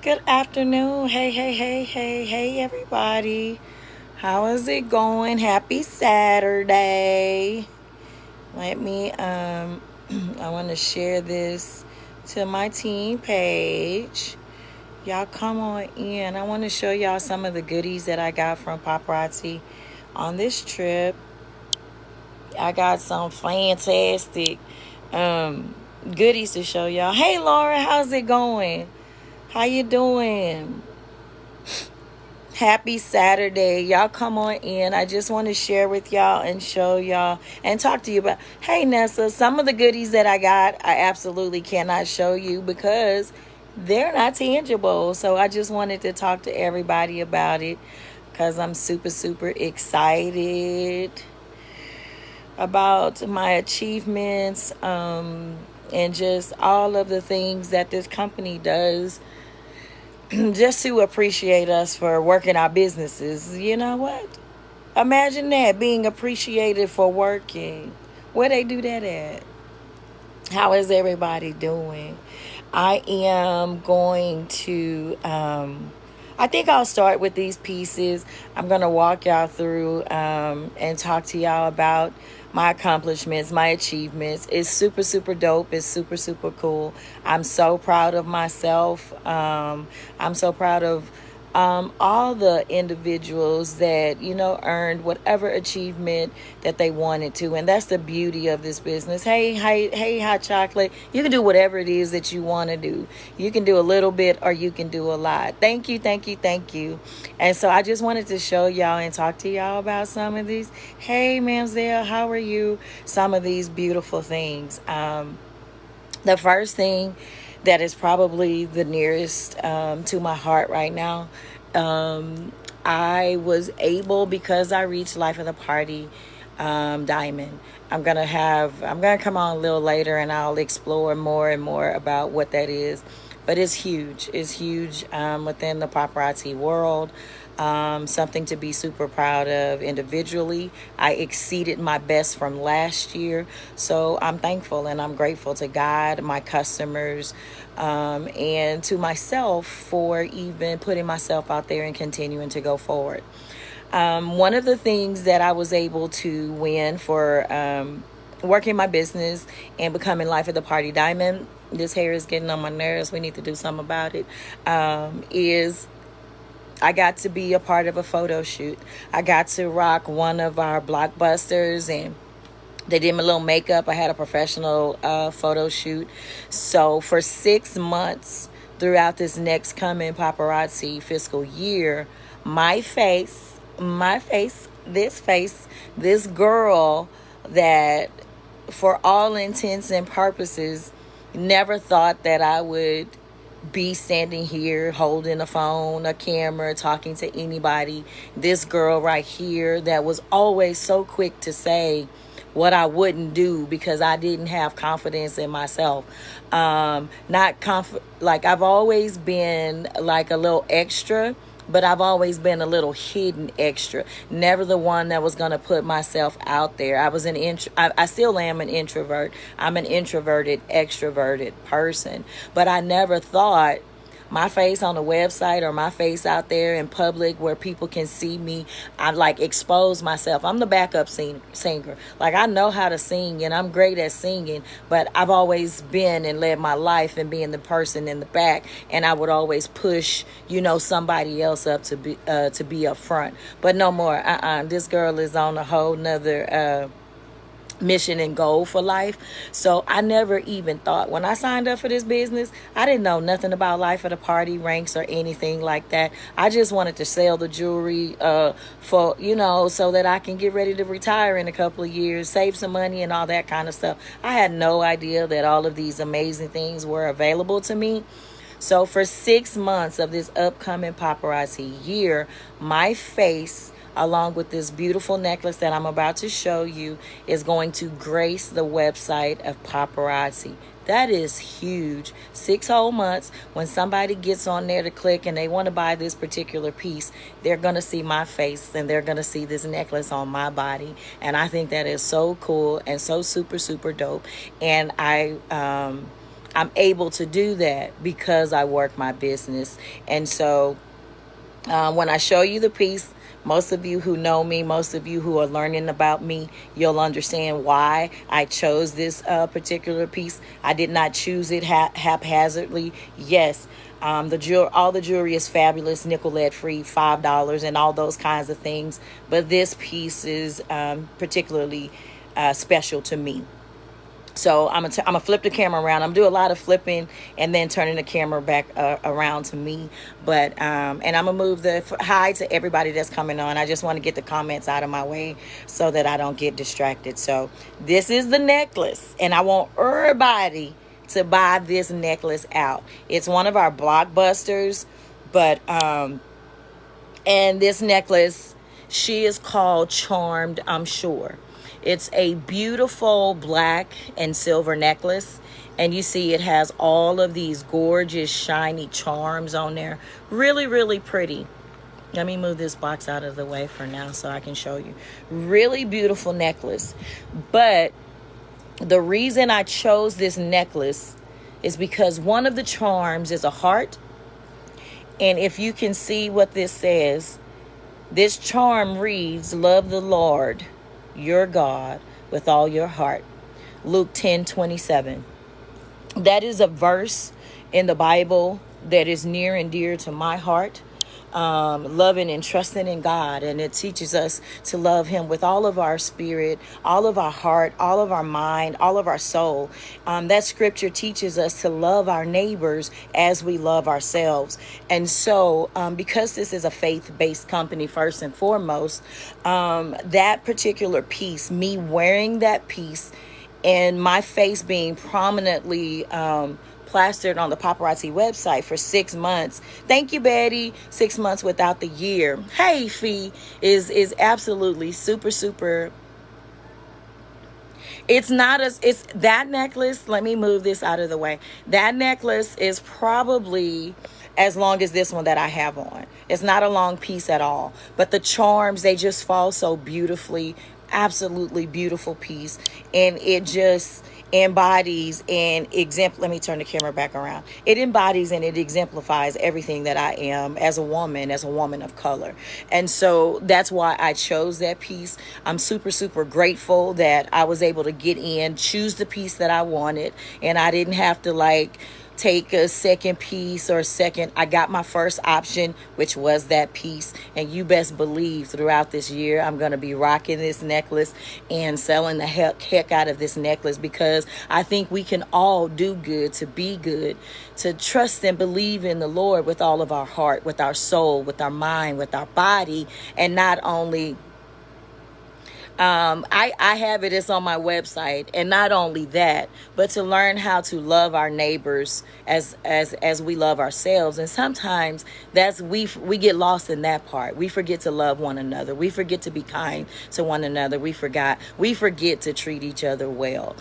Good afternoon. Hey, everybody. How is it going? Happy Saturday. Let me, I want to share this to my team page. Y'all come on in. I want to show y'all some of the goodies that I got from Paparazzi on this trip. I got some fantastic goodies to show y'all. Hey, Laura, how's it going? How you doing? Happy Saturday. Y'all come on in. I just want to share with y'all and show y'all and talk to you about. Hey, Nessa, some of the goodies that I got, I absolutely cannot show you because they're not tangible. So I just wanted to talk to everybody about it because I'm super excited about my achievements and just all of the things that this company does just to appreciate us for working our businesses. You know what? Imagine that, being appreciated for working. Where they do that at? How is everybody doing? I am going to, I think I'll start with these pieces. I'm going to walk y'all through and talk to y'all about my accomplishments, my achievements. It's super dope. It's super cool. I'm so proud of myself. I'm so proud of all the individuals that, earned whatever achievement that they wanted to. And that's the beauty of this business. Hey, hot chocolate. You can do whatever it is that you want to do. You can do a little bit or you can do a lot. Thank you. And so I just wanted to show y'all and talk to y'all about some of these. Hey, Mamzelle, how are you? Some of these beautiful things. The first thing that is probably the nearest to my heart right now. I was able, because I reached Life of the Party Diamond. I'm gonna come on a little later and I'll explore more and more about what that is. But it's huge. It's huge within the paparazzi world. Something to be super proud of individually. I exceeded my best from last year. So I'm thankful and I'm grateful to God, my customers, and to myself for even putting myself out there and continuing to go forward. One of the things that I was able to win for working my business and becoming Life of the Party Diamond, this hair is getting on my nerves, we need to do something about it, is I got to be a part of a photo shoot. I got to rock one of our blockbusters and they did my little makeup. I had a professional photo shoot. So for 6 months throughout this next coming paparazzi fiscal year, my face, this girl that for all intents and purposes never thought that I would be standing here holding a phone, a camera, talking to anybody. This girl right here that was always so quick to say what I wouldn't do because I didn't have confidence in myself. Like I've always been like a little extra, but I've always been a little hidden extra. Never the one that was going to put myself out there. I still am an introvert. I'm an introverted, extroverted person. But I never thought my face on a website or my face out there in public where people can see me, I like expose myself. I'm the backup singer. Like I know how to sing and I'm great at singing, but I've always been and led my life and being the person in the back, and I would always push, somebody else up to be up front. But no more. This girl is on a whole nother mission and goal for life. So I never even thought, when I signed up for this business, I didn't know nothing about Life of the Party ranks or anything like that. I just wanted to sell the jewelry for, so that I can get ready to retire in a couple of years, save some money and all that kind of stuff. I had no idea that all of these amazing things were available to me. So for 6 months of this upcoming paparazzi year, my face, along with this beautiful necklace that I'm about to show you, is going to grace the website of Paparazzi. That is huge. 6 whole months. When somebody gets on there to click and they want to buy this particular piece, they're going to see my face and they're going to see this necklace on my body. And I think that is so cool and so super dope. And I'm able to do that because I work my business. And so when I show you the piece, most of you who know me, most of you who are learning about me, you'll understand why I chose this particular piece. I did not choose it haphazardly. Yes, all the jewelry is fabulous, nickel lead free, $5, and all those kinds of things. But this piece is particularly special to me. So I'm gonna flip the camera around. I'm gonna do a lot of flipping and then turning the camera back around to me. But and I'm gonna move the hi to everybody that's coming on. I just want to get the comments out of my way so that I don't get distracted. So this is the necklace, and I want everybody to buy this necklace out. It's one of our blockbusters, but and this necklace, she is called Charmed, I'm sure. It's a beautiful black and silver necklace. And you see it has all of these gorgeous, shiny charms on there. Really, really pretty. Let me move this box out of the way for now so I can show you. Really beautiful necklace. But the reason I chose this necklace is because one of the charms is a heart. And if you can see what this says, this charm reads, love the Lord your God with all your heart. Luke 10:27. That is a verse in the Bible that is near and dear to my heart. Loving and trusting in God, and it teaches us to love him with all of our spirit, all of our heart, all of our mind, all of our soul. That scripture teaches us to love our neighbors as we love ourselves. And so because this is a faith-based company, first and foremost, that particular piece, me wearing that piece and my face being prominently plastered on the Paparazzi website for 6 months. Thank you, Betty. 6 months without the year. Hey, Fee is absolutely super. It's not as it's that necklace. Let me move this out of the way. That necklace is probably as long as this one that I have on. It's not a long piece at all, but the charms, they just fall so beautifully. Absolutely beautiful piece, and it just embodies and let me turn the camera back around. It embodies and it exemplifies everything that I am as a woman of color. And so that's why I chose that piece. I'm super grateful that I was able to get in, choose the piece that I wanted, and I didn't have to take a second piece or second. I got my first option, which was that piece. And you best believe throughout this year, I'm going to be rocking this necklace and selling the heck out of this necklace, because I think we can all do good, to be good, to trust and believe in the Lord with all of our heart, with our soul, with our mind, with our body, and not only I have it, it's on my website, and not only that, but to learn how to love our neighbors as we love ourselves. And sometimes we get lost in that part. We forget to love one another. We forget to be kind to one another. We forget to treat each other well.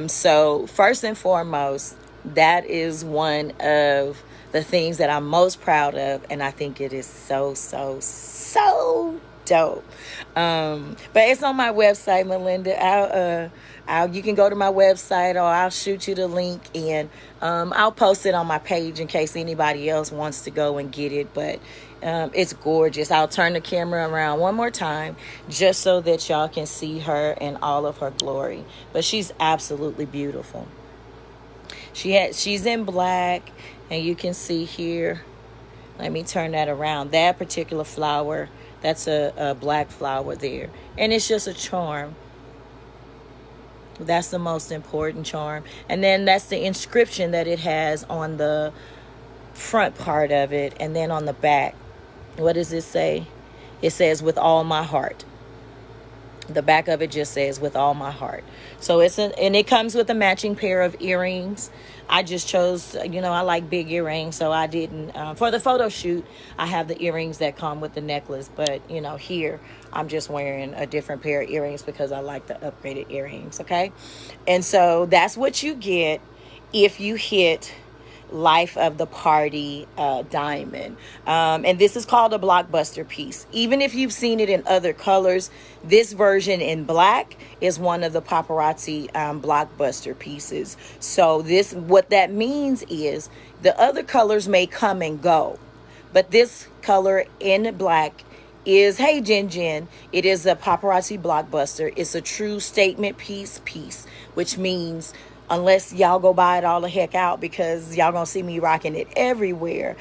So first and foremost, that is one of the things that I'm most proud of, and I think it is so dope. But it's on my website, Melinda. You can go to my website, or I'll shoot you the link, and I'll post it on my page in case anybody else wants to go and get it. But it's gorgeous. I'll turn the camera around one more time just so that y'all can see her in all of her glory. But she's absolutely beautiful. She's in black, and you can see here. Let me turn that around. That particular flower, that's a black flower there. And it's just a charm. That's the most important charm. And then that's the inscription that it has on the front part of it. And then on the back, what does it say? It says, with all my heart. The back of it just says, with all my heart. So and it comes with a matching pair of earrings. I just chose, I like big earrings, so I didn't. For the photo shoot, I have the earrings that come with the necklace. But, here, I'm just wearing a different pair of earrings because I like the upgraded earrings, okay? And so that's what you get if you hit life of the party diamond. And this is called a blockbuster piece. Even if you've seen it in other colors, this version in black is one of the Paparazzi blockbuster pieces. So this, what that means is the other colors may come and go, but this color in black is, hey Jen Jen, it is a Paparazzi blockbuster. It's a true statement piece, which means unless y'all go buy it all the heck out, because y'all gonna see me rocking it everywhere,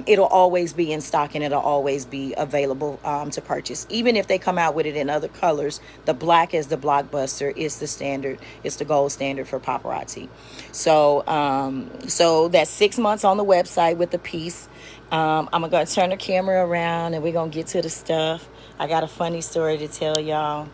it'll always be in stock and it'll always be available to purchase. Even if they come out with it in other colors, the black is the blockbuster, is the standard, it's the gold standard for Paparazzi. So so that's 6 months on the website with the piece. I'm gonna turn the camera around and we're gonna get to the stuff. I got a funny story to tell y'all.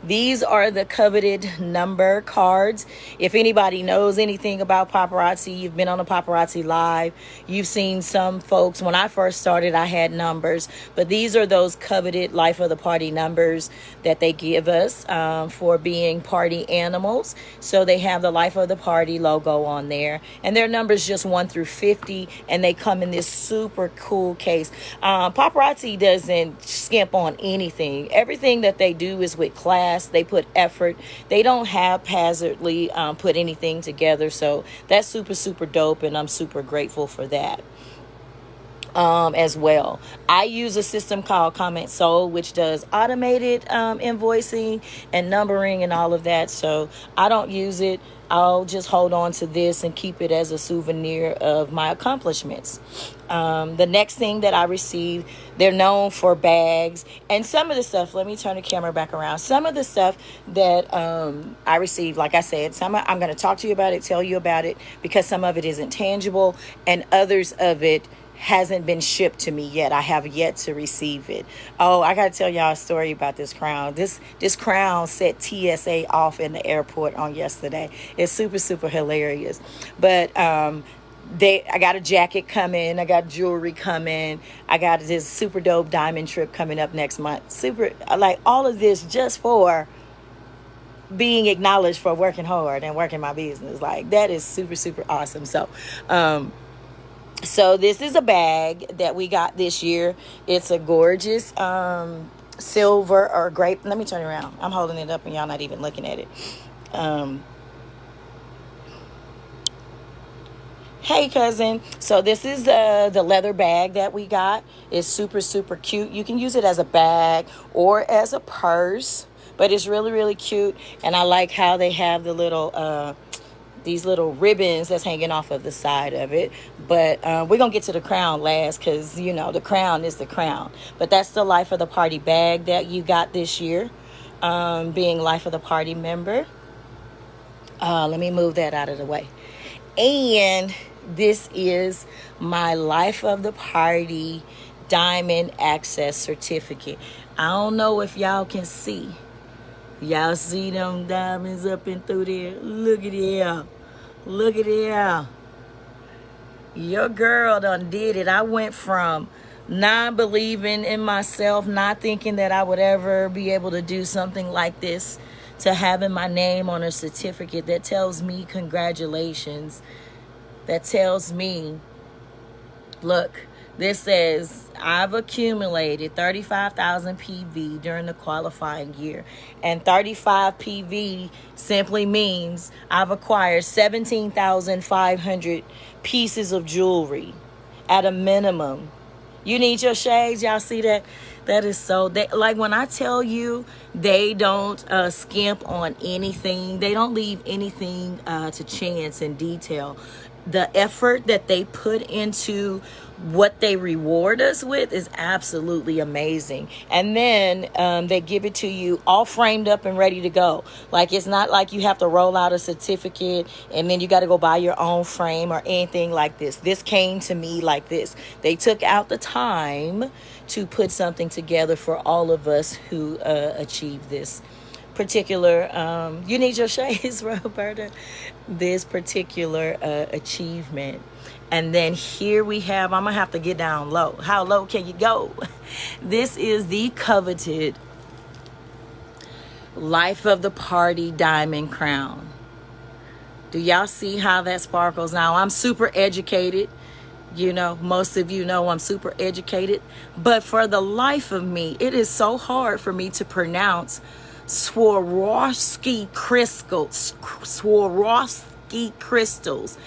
These are the coveted number cards. If anybody knows anything about Paparazzi, you've been on a Paparazzi live, you've seen some folks. When I first started, I had numbers, but these are those coveted life of the party numbers that they give us for being party animals. So they have the life of the party logo on there, and their numbers just 1 through 50, and they come in this super cool case. Paparazzi doesn't skimp on anything. Everything that they do is with class. They put effort. They don't haphazardly put anything together. So that's super dope, and I'm super grateful for that. As well, I use a system called Comment Soul, which does automated invoicing and numbering and all of that. So I don't use it. I'll just hold on to this and keep it as a souvenir of my accomplishments. The next thing that I received, they're known for bags and some of the stuff. Let me turn the camera back around. Some of the stuff that I received, like I said, some I'm going to talk to you about it, tell you about it, because some of it isn't tangible and others of it hasn't been shipped to me yet. I have yet to receive it. Oh, I gotta tell y'all a story about this crown. This crown set TSA off in the airport on yesterday. It's super hilarious. But I got a jacket coming, I got jewelry coming, I got this super dope diamond trip coming up next month. Super, like, all of this just for being acknowledged for working hard and working my business. Like, that is super awesome. So this is a bag that we got this year. It's a gorgeous silver or grape. Let me turn it around. I'm holding it up and y'all not even looking at it. Hey cousin. So this is the leather bag that we got. It's super cute. You can use it as a bag or as a purse, but it's really cute. And I like how they have the little these little ribbons that's hanging off of the side of it. But we're gonna get to the crown last, because you know the crown is the crown. But that's the life of the party bag that you got this year, being life of the party member. Let me move that out of the way. And this is my life of the party diamond access certificate. I don't know if y'all can see. Y'all see them diamonds up and through there? Look at them. Look at them. Your girl done did it. I went from not believing in myself, not thinking that I would ever be able to do something like this, to having my name on a certificate that tells me congratulations. That tells me, look, this says I've accumulated 35,000 PV during the qualifying year. And 35 PV simply means I've acquired 17,500 pieces of jewelry at a minimum. You need your shades. Y'all see that? That is so, like when I tell you, they don't skimp on anything. They don't leave anything to chance and detail. The effort that they put into what they reward us with is absolutely amazing. And then they give it to you all framed up and ready to go. Like, it's not like you have to roll out a certificate and then you got to go buy your own frame or anything like this. This came to me like this. They took out the time to put something together for all of us who achieve this particular, you need your shades, Roberta, this particular achievement. And then here we have, I'm gonna have to get down low. How low can you go? This is the coveted life of the party diamond crown. Do y'all see how that sparkles? Now, I'm super educated. You know, most of you know I'm super educated. But for the life of me, it is so hard for me to pronounce Swarovski crystals. Swarovski crystals.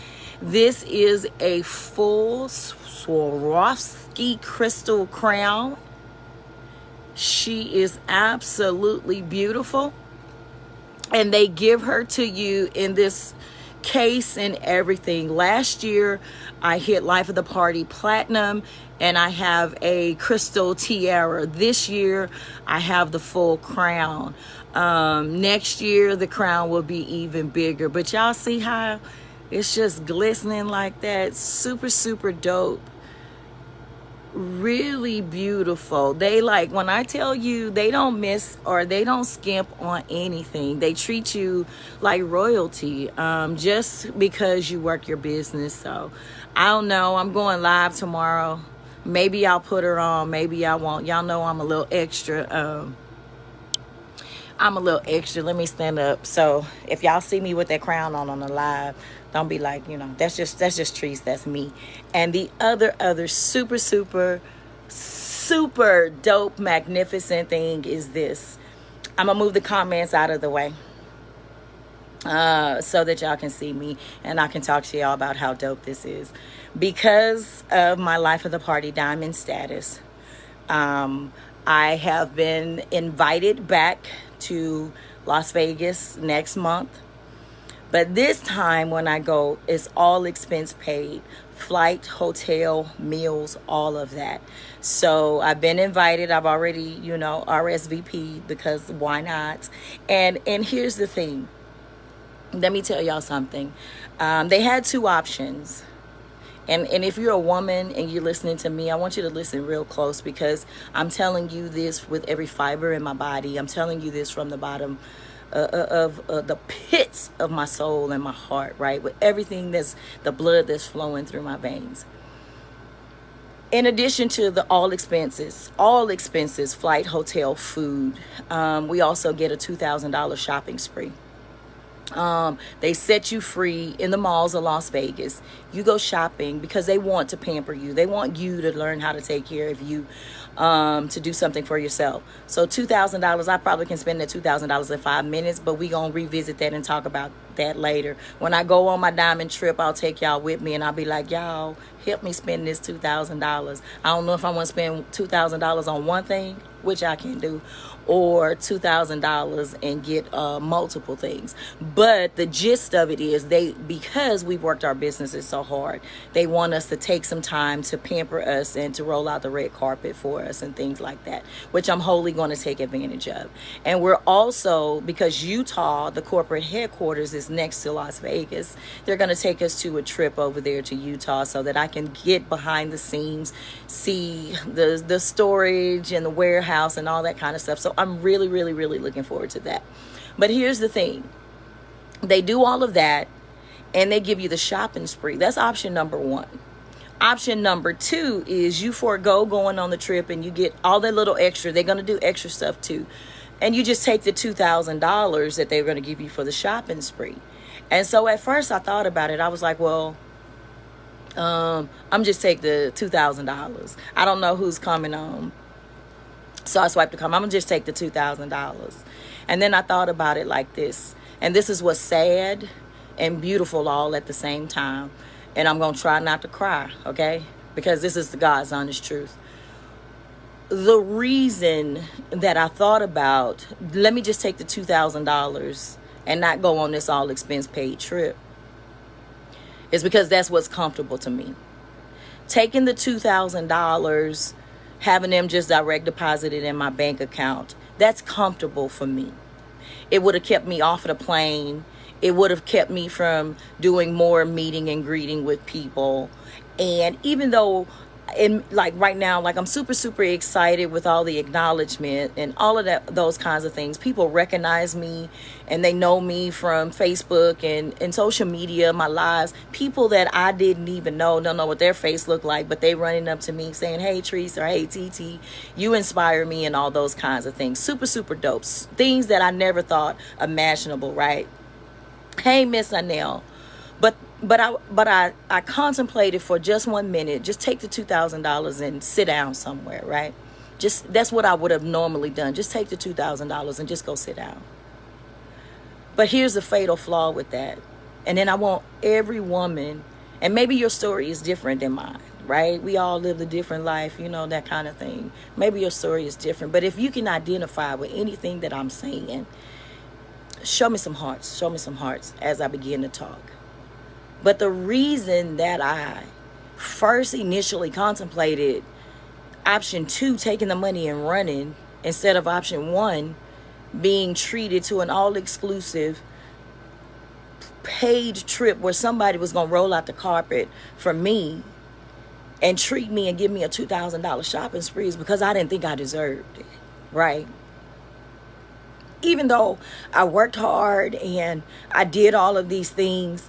This is a full Swarovski crystal crown. She is absolutely beautiful. And they give her to you in this case and everything. Last year, I hit Life of the Party Platinum, and I have a crystal tiara. This year, I have the full crown. Next year, the crown will be even bigger. But y'all see how it's just glistening like that? Super, super dope. Really beautiful. They, like, when I tell you, they don't miss or they don't skimp on anything. They treat you like royalty, just because you work your business. So I don't know, I'm going live tomorrow. Maybe I'll put her on, maybe I won't. Y'all know I'm a little extra. Let me stand up. So if y'all see me with that crown on the live, don't be like, you know, that's just Treese, that's me. And the other super, super, super dope, magnificent thing is this. I'm gonna move the comments out of the way so that y'all can see me and I can talk to y'all about how dope this is. Because of my Life of the Party Diamond status, I have been invited back to Las Vegas next month. But this time when I go, it's all expense paid. Flight, hotel, meals, all of that. So I've been invited. I've already, you know, RSVP because why not? And here's the thing. Let me tell y'all something. They had two options. And if you're a woman and you're listening to me, I want you to listen real close, because I'm telling you this with every fiber in my body. I'm telling you this from the bottom of the pits of my soul and my heart, right? With everything that's the blood that's flowing through my veins. In addition to the all expenses, flight, hotel, food, we also get a $2,000 shopping spree. They set you free in the malls of Las Vegas. You go shopping because they want to pamper you. They want you to learn how to take care of you, to do something for yourself. So $2,000, I probably can spend that $2,000 in 5 minutes, but we gonna revisit that and talk about that later. When I go on my diamond trip, I'll take y'all with me and I'll be like, y'all, help me spend this $2,000. I don't know if I want to spend $2,000 on one thing, which I can do, or $2,000 and get multiple things. But the gist of it is, because we've worked our businesses so hard, they want us to take some time to pamper us and to roll out the red carpet for us and things like that, which I'm wholly going to take advantage of. And we're also, because Utah, the corporate headquarters is next to Las Vegas, they're going to take us to a trip over there to Utah so that I can get behind the scenes, see the storage and the warehouse and all that kind of stuff. So I'm really, really, really looking forward to that. But here's the thing. They do all of that and they give you the shopping spree. That's option number one. Option number two is you forego going on the trip and you get all that little extra. They're going to do extra stuff too. And you just take the $2,000 that they're going to give you for the shopping spree. And so at first I thought about it. I was like, well, I'm just take the $2,000. I don't know who's coming on. So I swiped the comment. I'm going to just take the $2,000. And then I thought about it like this. And this is what's sad and beautiful all at the same time. And I'm going to try not to cry, okay? Because this is the God's honest truth. The reason that I thought about, let me just take the $2,000 and not go on this all expense paid trip, is because that's what's comfortable to me. Taking the $2,000, having them just direct deposit it in my bank account, that's comfortable for me. It would have kept me off of the plane. It would have kept me from doing more meeting and greeting with people. And even though, like right now, like I'm super, super excited with all the acknowledgement and all of that, those kinds of things. People recognize me and they know me from Facebook and social media, my lives. People that I didn't even know, don't know what their face looked like, but they running up to me saying, hey, Treese, or hey, TT, you inspire me, and all those kinds of things. Super, super dope. Things that I never thought imaginable, right? Hey, Miss Anel, But I contemplated for just 1 minute. Just take the $2,000 and sit down somewhere, right? Just that's what I would have normally done. Just take the $2,000 and just go sit down. But here's the fatal flaw with that. And then I want every woman, and maybe your story is different than mine, right? We all live a different life, that kind of thing. Maybe your story is different. But if you can identify with anything that I'm saying, show me some hearts. Show me some hearts as I begin to talk. But the reason that I first initially contemplated option 2, taking the money and running, instead of option 1, being treated to an all-exclusive paid trip where somebody was going to roll out the carpet for me and treat me and give me a $2,000 shopping spree, is because I didn't think I deserved it, right? Even though I worked hard and I did all of these things,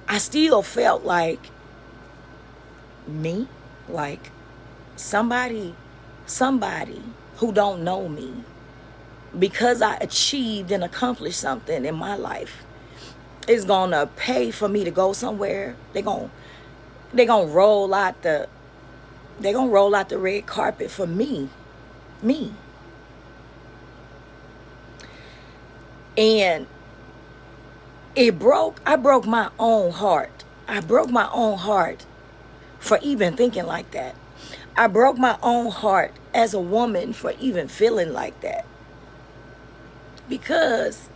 I still felt like somebody who don't know me, because I achieved and accomplished something in my life, is gonna pay for me to go somewhere. They're gonna roll out the red carpet for me. And I broke my own heart. I broke my own heart for even thinking like that. I broke my own heart as a woman for even feeling like that. Because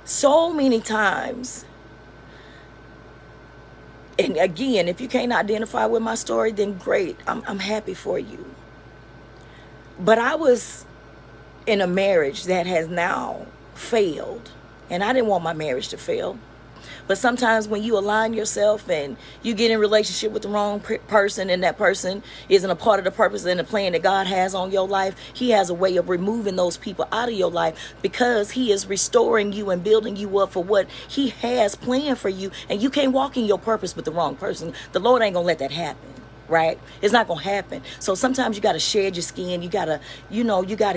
so many times, and again, if you can't identify with my story, then great. I'm happy for you. But I was in a marriage that has now failed. And I didn't want my marriage to fail. But sometimes when you align yourself and you get in a relationship with the wrong person, and that person isn't a part of the purpose and the plan that God has on your life, he has a way of removing those people out of your life, because he is restoring you and building you up for what he has planned for you. And you can't walk in your purpose with the wrong person. The Lord ain't gonna let that happen. Right? It's not gonna happen. So sometimes you gotta shed your skin. You gotta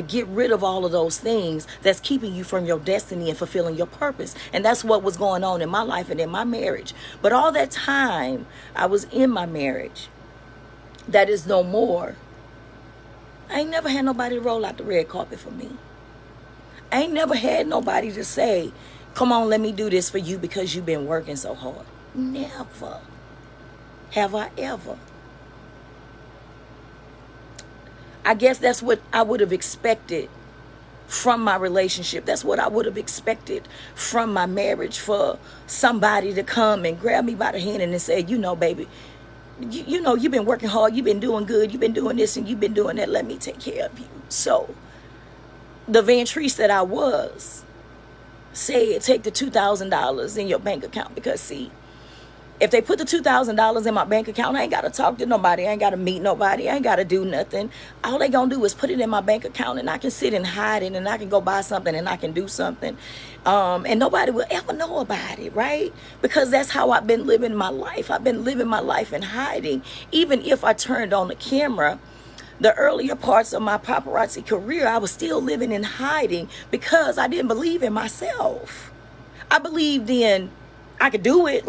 get rid of all of those things that's keeping you from your destiny and fulfilling your purpose. And that's what was going on in my life and in my marriage. But all that time I was in my marriage, that is no more. I ain't never had nobody roll out the red carpet for me. I ain't never had nobody to say, come on, let me do this for you because you've been working so hard. Never have I ever. I guess that's what I would have expected from my relationship. That's what I would have expected from my marriage, for somebody to come and grab me by the hand and say, baby, you've been working hard. You've been doing good. You've been doing this and you've been doing that. Let me take care of you. So the Ventrice that I was said, take the $2,000 in your bank account, because see, if they put the $2,000 in my bank account, I ain't got to talk to nobody. I ain't got to meet nobody. I ain't got to do nothing. All they going to do is put it in my bank account, and I can sit and hide it, and I can go buy something, and I can do something. And nobody will ever know about it, right? Because that's how I've been living my life. I've been living my life in hiding. Even if I turned on the camera, the earlier parts of my paparazzi career, I was still living in hiding because I didn't believe in myself. I believed in I could do it,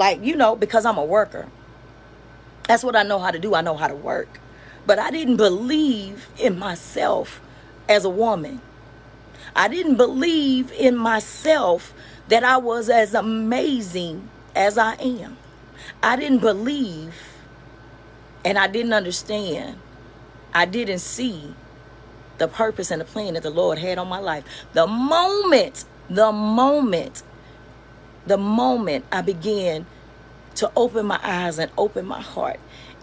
because I'm a worker. That's what I know how to do. I know how to work. But I didn't believe in myself as a woman. I didn't believe in myself that I was as amazing as I am. I didn't believe, and I didn't understand. I didn't see the purpose and the plan that the Lord had on my life. The moment I began to open my eyes and open my heart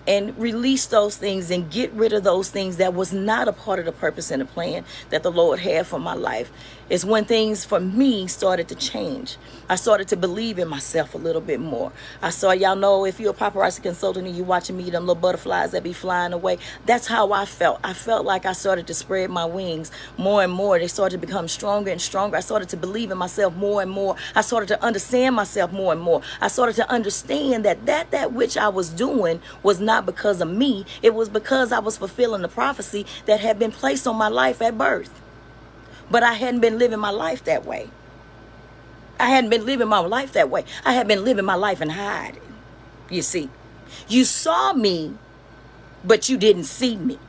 and release those things and get rid of those things that was not a part of the purpose and the plan that the Lord had for my life, is when things for me started to change. I started to believe in myself a little bit more. Y'all know, if you're a paparazzi consultant and you're watching me, them little butterflies that be flying away, that's how I felt. I felt like I started to spread my wings more and more. They started to become stronger and stronger. I started to believe in myself more and more. I started to understand myself more and more. I started to understand that which I was doing was not because of me. It was because I was fulfilling the prophecy that had been placed on my life at birth. But I hadn't been living my life that way. I hadn't been living my life that way. I had been living my life in hiding. You see, you saw me, but you didn't see me,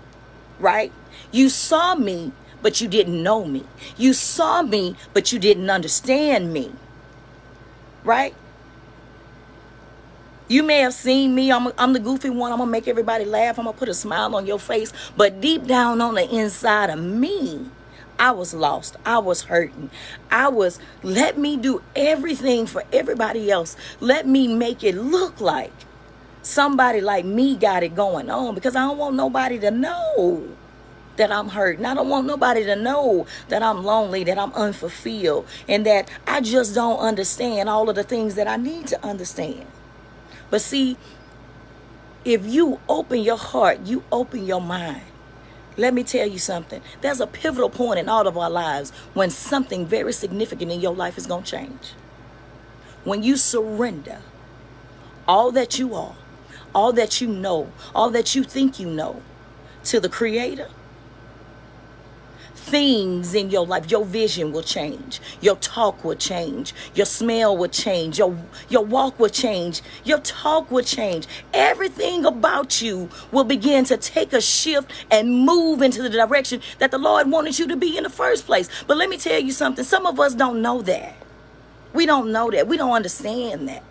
right? You saw me, but you didn't know me. You saw me, but you didn't understand me, right? You may have seen me. I'm the goofy one. I'm going to make everybody laugh. I'm going to put a smile on your face. But deep down on the inside of me, I was lost. I was hurting. Let me do everything for everybody else. Let me make it look like somebody like me got it going on, because I don't want nobody to know that I'm hurting. I don't want nobody to know that I'm lonely, that I'm unfulfilled, and that I just don't understand all of the things that I need to understand. But see, if you open your heart, you open your mind, let me tell you something. There's a pivotal point in all of our lives when something very significant in your life is going to change. When you surrender all that you are, all that you know, all that you think you know, to the Creator, things in your life, your vision will change. Your talk will change. Your smell will change. Your walk will change. Your talk will change. Everything about you will begin to take a shift and move into the direction that the Lord wanted you to be in the first place. But let me tell you something. Some of us don't know that. We don't know that. We don't understand that.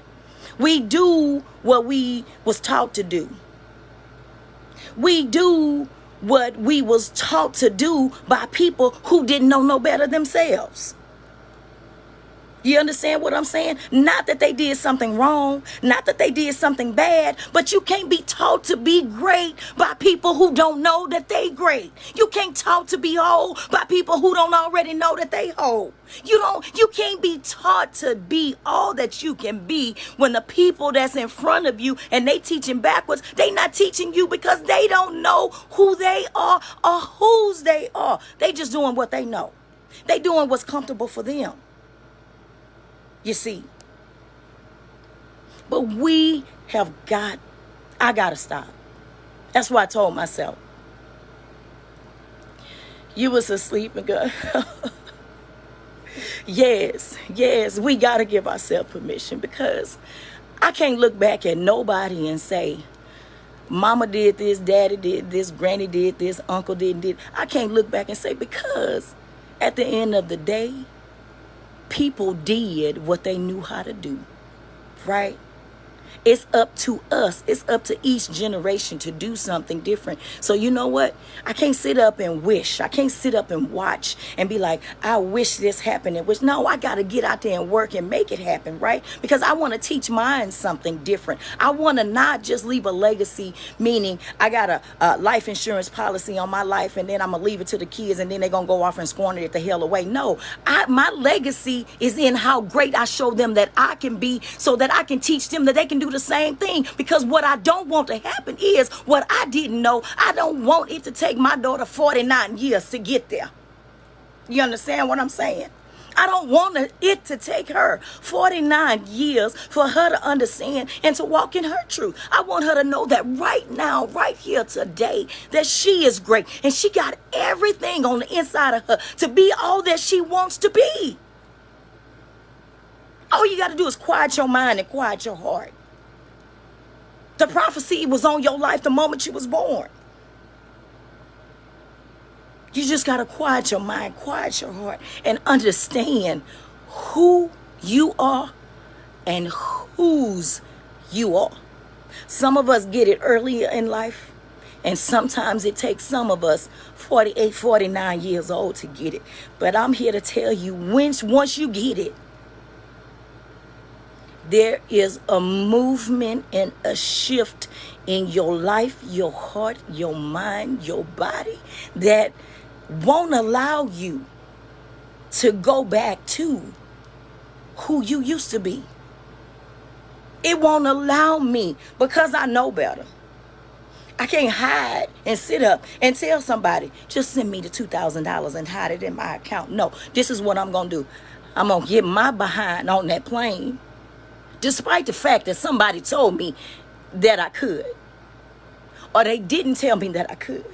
We do what we was taught to do. We do what we was taught to do by people who didn't know no better themselves. You understand what I'm saying? Not that they did something wrong, not that they did something bad, but you can't be taught to be great by people who don't know that they great. You can't taught to be whole by people who don't already know that they whole. You can't be taught to be all that you can be when the people that's in front of you and they teaching backwards, they not teaching you because they don't know who they are or whose they are. They just doing what they know. They doing what's comfortable for them. You see, but I got to stop. That's why I told myself, you was asleep and go, yes, we got to give ourselves permission, because I can't look back at nobody and say, mama did this, daddy did this, granny did this, uncle did. I can't look back and say, because at the end of the day, people did what they knew how to do, right? It's up to us. It's up to each generation to do something different. So you know what? I can't sit up and wish. I can't sit up and watch and be like, I wish this happened and wish. No, I got to get out there and work and make it happen, right? Because I want to teach mine something different. I want to not just leave a legacy, meaning I got a life insurance policy on my life and then I'm going to leave it to the kids and then they're going to go off and squander it the hell away. No, my legacy is in how great I show them that I can be, so that I can teach them that they can do the same thing. Because what I don't want to happen is what I didn't know. I don't want it to take my daughter 49 years to get there. You understand what I'm saying? I don't want it to take her 49 years for her to understand and to walk in her truth. I want her to know that right now, right here today, that she is great and she got everything on the inside of her to be all that she wants to be. All you got to do is quiet your mind and quiet your heart. The prophecy was on your life the moment you was born. You just got to quiet your mind, quiet your heart, and understand who you are and whose you are. Some of us get it earlier in life, and sometimes it takes some of us 48, 49 years old to get it. But I'm here to tell you, once you get it, there is a movement and a shift in your life, your heart, your mind, your body that won't allow you to go back to who you used to be. It won't allow me, because I know better. I can't hide and sit up and tell somebody, just send me the $2,000 and hide it in my account. No, this is what I'm going to do. I'm going to get my behind on that plane, despite the fact that somebody told me that I could, or they didn't tell me that I could.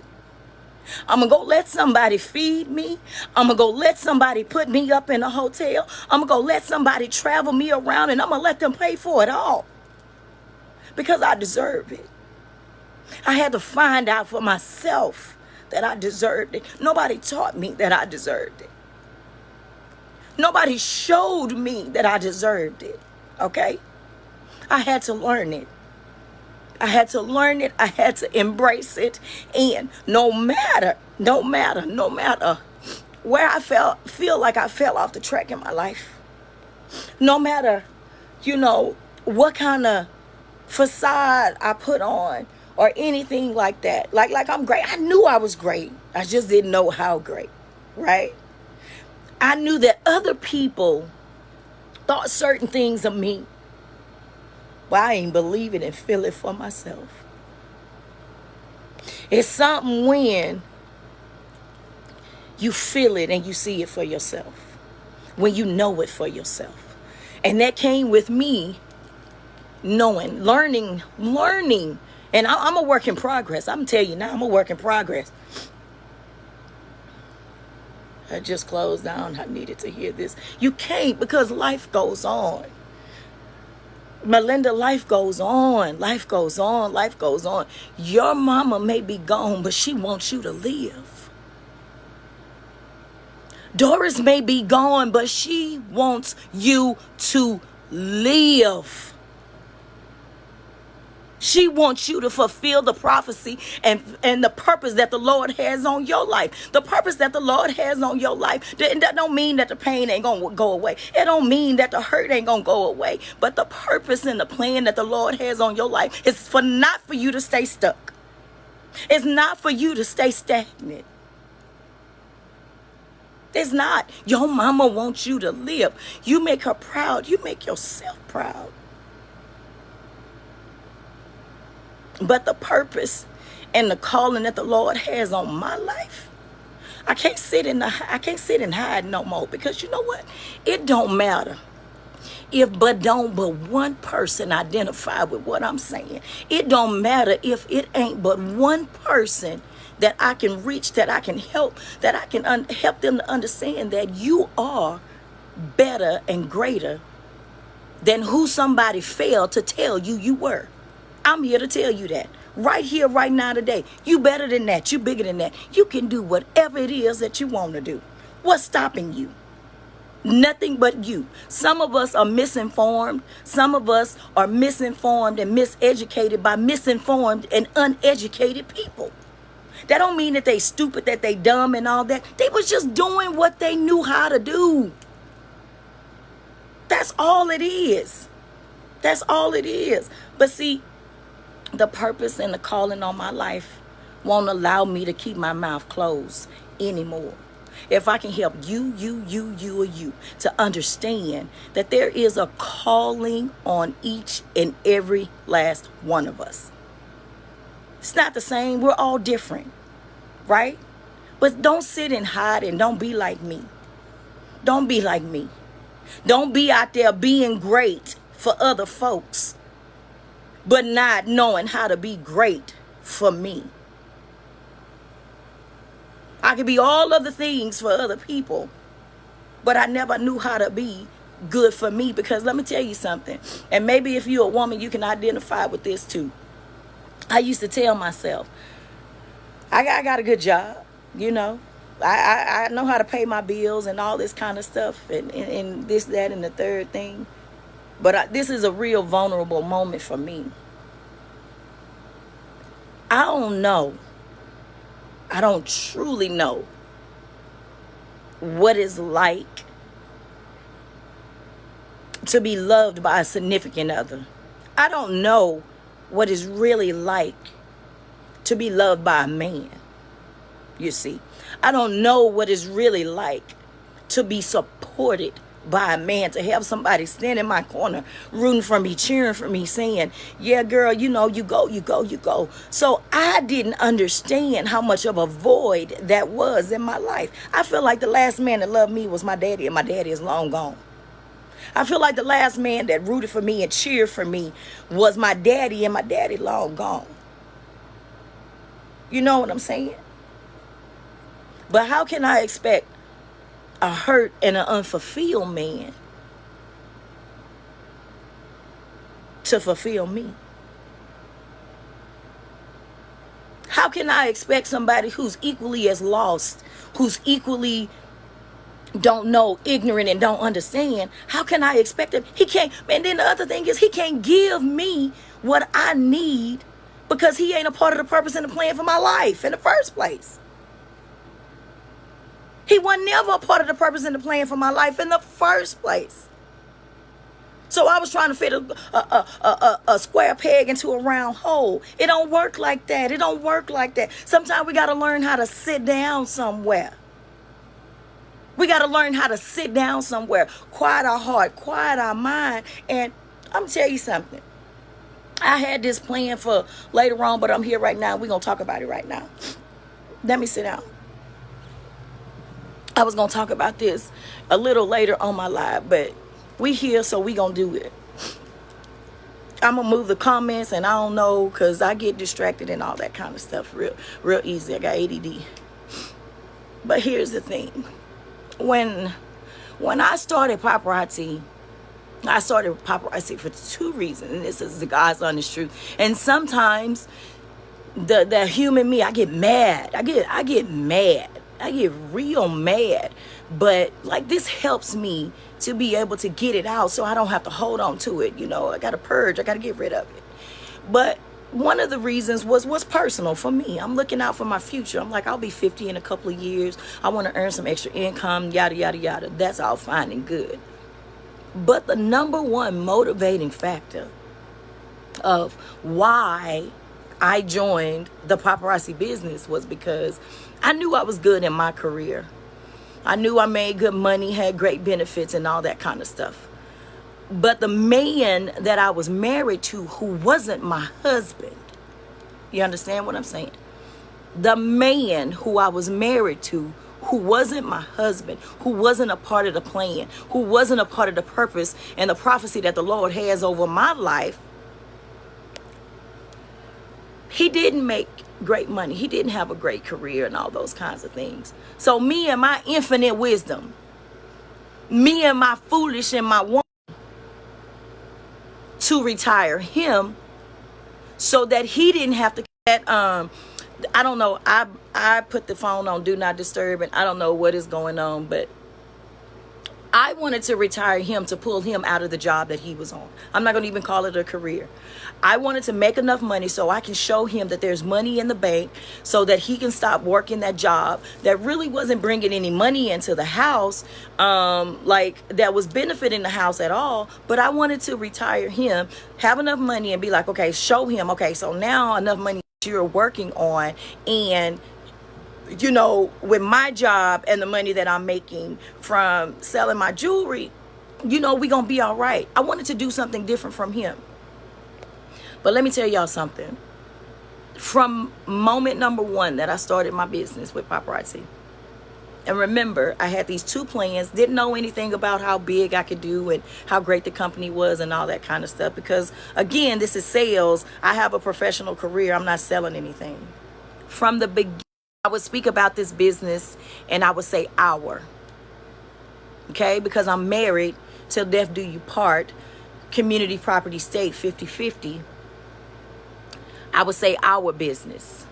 I'm going to go let somebody feed me. I'm going to go let somebody put me up in a hotel. I'm going to go let somebody travel me around, and I'm going to let them pay for it all because I deserve it. I had to find out for myself that I deserved it. Nobody taught me that I deserved it. Nobody showed me that I deserved it. Okay? I had to learn it. I had to learn it. I had to embrace it. And no matter where I feel like I fell off the track in my life, no matter, what kind of facade I put on or anything like that. Like I'm great. I knew I was great. I just didn't know how great, right? I knew that other people thought certain things of me. Well, I ain't believe it and feel it for myself. It's something when you feel it and you see it for yourself. When you know it for yourself. And that came with me knowing, learning. And I'm a work in progress. I'm telling you now, I'm a work in progress. I just closed down. I needed to hear this. You can't, because life goes on. Melinda, life goes on. Life goes on. Life goes on. Your mama may be gone, but she wants you to live. Doris may be gone, but she wants you to live. She wants you to fulfill the prophecy and the purpose that the Lord has on your life. The purpose that the Lord has on your life. That don't mean that the pain ain't going to go away. It don't mean that the hurt ain't going to go away. But the purpose and the plan that the Lord has on your life is not for you to stay stuck. It's not for you to stay stagnant. It's not. Your mama wants you to live. You make her proud. You make yourself proud. But the purpose and the calling that the Lord has on my life, I can't sit and hide no more, because you know what? It don't matter if but one person identify with what I'm saying. It don't matter if it ain't but one person that I can reach, that I can help, that I can help them to understand that you are better and greater than who somebody failed to tell you you were. I'm here to tell you that. Right here, right now, today. You better than that. You bigger than that. You can do whatever it is that you want to do. What's stopping you? Nothing but you. Some of us are misinformed. Some of us are misinformed and miseducated by misinformed and uneducated people. That don't mean that they stupid, that they dumb and all that. They was just doing what they knew how to do. That's all it is. That's all it is. But see, the purpose and the calling on my life won't allow me to keep my mouth closed anymore. If I can help you to understand that there is a calling on each and every last one of us. It's not the same. We're all different, right? But don't sit and hide and don't be like me. Don't be like me. Don't be out there being great for other folks, but not knowing how to be great for me. I could be all of the things for other people, but I never knew how to be good for me. Because let me tell you something, and maybe if you're a woman, you can identify with this too. I used to tell myself, I got a good job, I know how to pay my bills and all this kind of stuff, and this, that, and the third thing. But this is a real vulnerable moment for me. I don't know. I don't truly know what it's like to be loved by a significant other. I don't know what it's really like to be loved by a man. You see, I don't know what it's really like to be supported by a man, to have somebody stand in my corner, rooting for me, cheering for me, saying, yeah, girl, you go. So I didn't understand how much of a void that was in my life. I feel like the last man that loved me was my daddy, and my daddy is long gone. I feel like the last man that rooted for me and cheered for me was my daddy, and my daddy long gone. You know what I'm saying? But how can I expect a hurt and an unfulfilled man to fulfill me? How can I expect somebody who's equally as lost, who's equally don't know, ignorant, and don't understand? How can I expect him? He can't. And then the other thing is, he can't give me what I need because he ain't a part of the purpose and the plan for my life in the first place. He was never a part of the purpose and the plan for my life in the first place. So I was trying to fit a square peg into a round hole. It don't work like that. It don't work like that. Sometimes we got to learn how to sit down somewhere. We got to learn how to sit down somewhere, quiet our heart, quiet our mind. And I'm going to tell you something. I had this plan for later on, but I'm here right now. We're going to talk about it right now. Let me sit down. I was going to talk about this a little later on my live, but we here, so we going to do it. I'm going to move the comments, and I don't know, because I get distracted and all that kind of stuff real easy. I got ADD. But here's the thing. When I started Paparazzi, I started Paparazzi for two reasons, and this is the God's honest truth. And sometimes the human me, I get mad. I get mad. I get real mad. But like, this helps me to be able to get it out so I don't have to hold on to it. You know, I got to purge. I got to get rid of it. But one of the reasons was personal for me. I'm looking out for my future. I'm like, I'll be 50 in a couple of years. I want to earn some extra income, yada, yada, yada. That's all fine and good. But the number one motivating factor of why I joined the paparazzi business was because I knew I was good in my career. I knew I made good money, had great benefits, and all that kind of stuff. But the man that I was married to, who wasn't my husband, you understand what I'm saying? The man who I was married to, who wasn't my husband, who wasn't a part of the plan, who wasn't a part of the purpose and the prophecy that the Lord has over my life, he didn't make great money. He didn't have a great career and all those kinds of things. So me and my infinite wisdom, me and my foolish and my woman, to retire him so that he didn't have to I don't know, I put the phone on do not disturb, and I don't know what is going on, but I wanted to retire him to pull him out of the job that he was on. I'm not going to even call it a career. I wanted to make enough money so I can show him that there's money in the bank so that he can stop working that job that really wasn't bringing any money into the house, like that was benefiting the house at all. But I wanted to retire him, have enough money, and be like, okay, show him, okay, so now enough money you're working on, and you know, with my job and the money that I'm making from selling my jewelry, you know, we're going to be all right. I wanted to do something different from him. But let me tell y'all something. From moment number one that I started my business with Paparazzi, and remember, I had these two plans, didn't know anything about how big I could do and how great the company was and all that kind of stuff. Because, again, this is sales. I have a professional career. I'm not selling anything. From the beginning, I would speak about this business and I would say our. Okay? Because I'm married till death do you part. Community property state 50-50. I would say our business.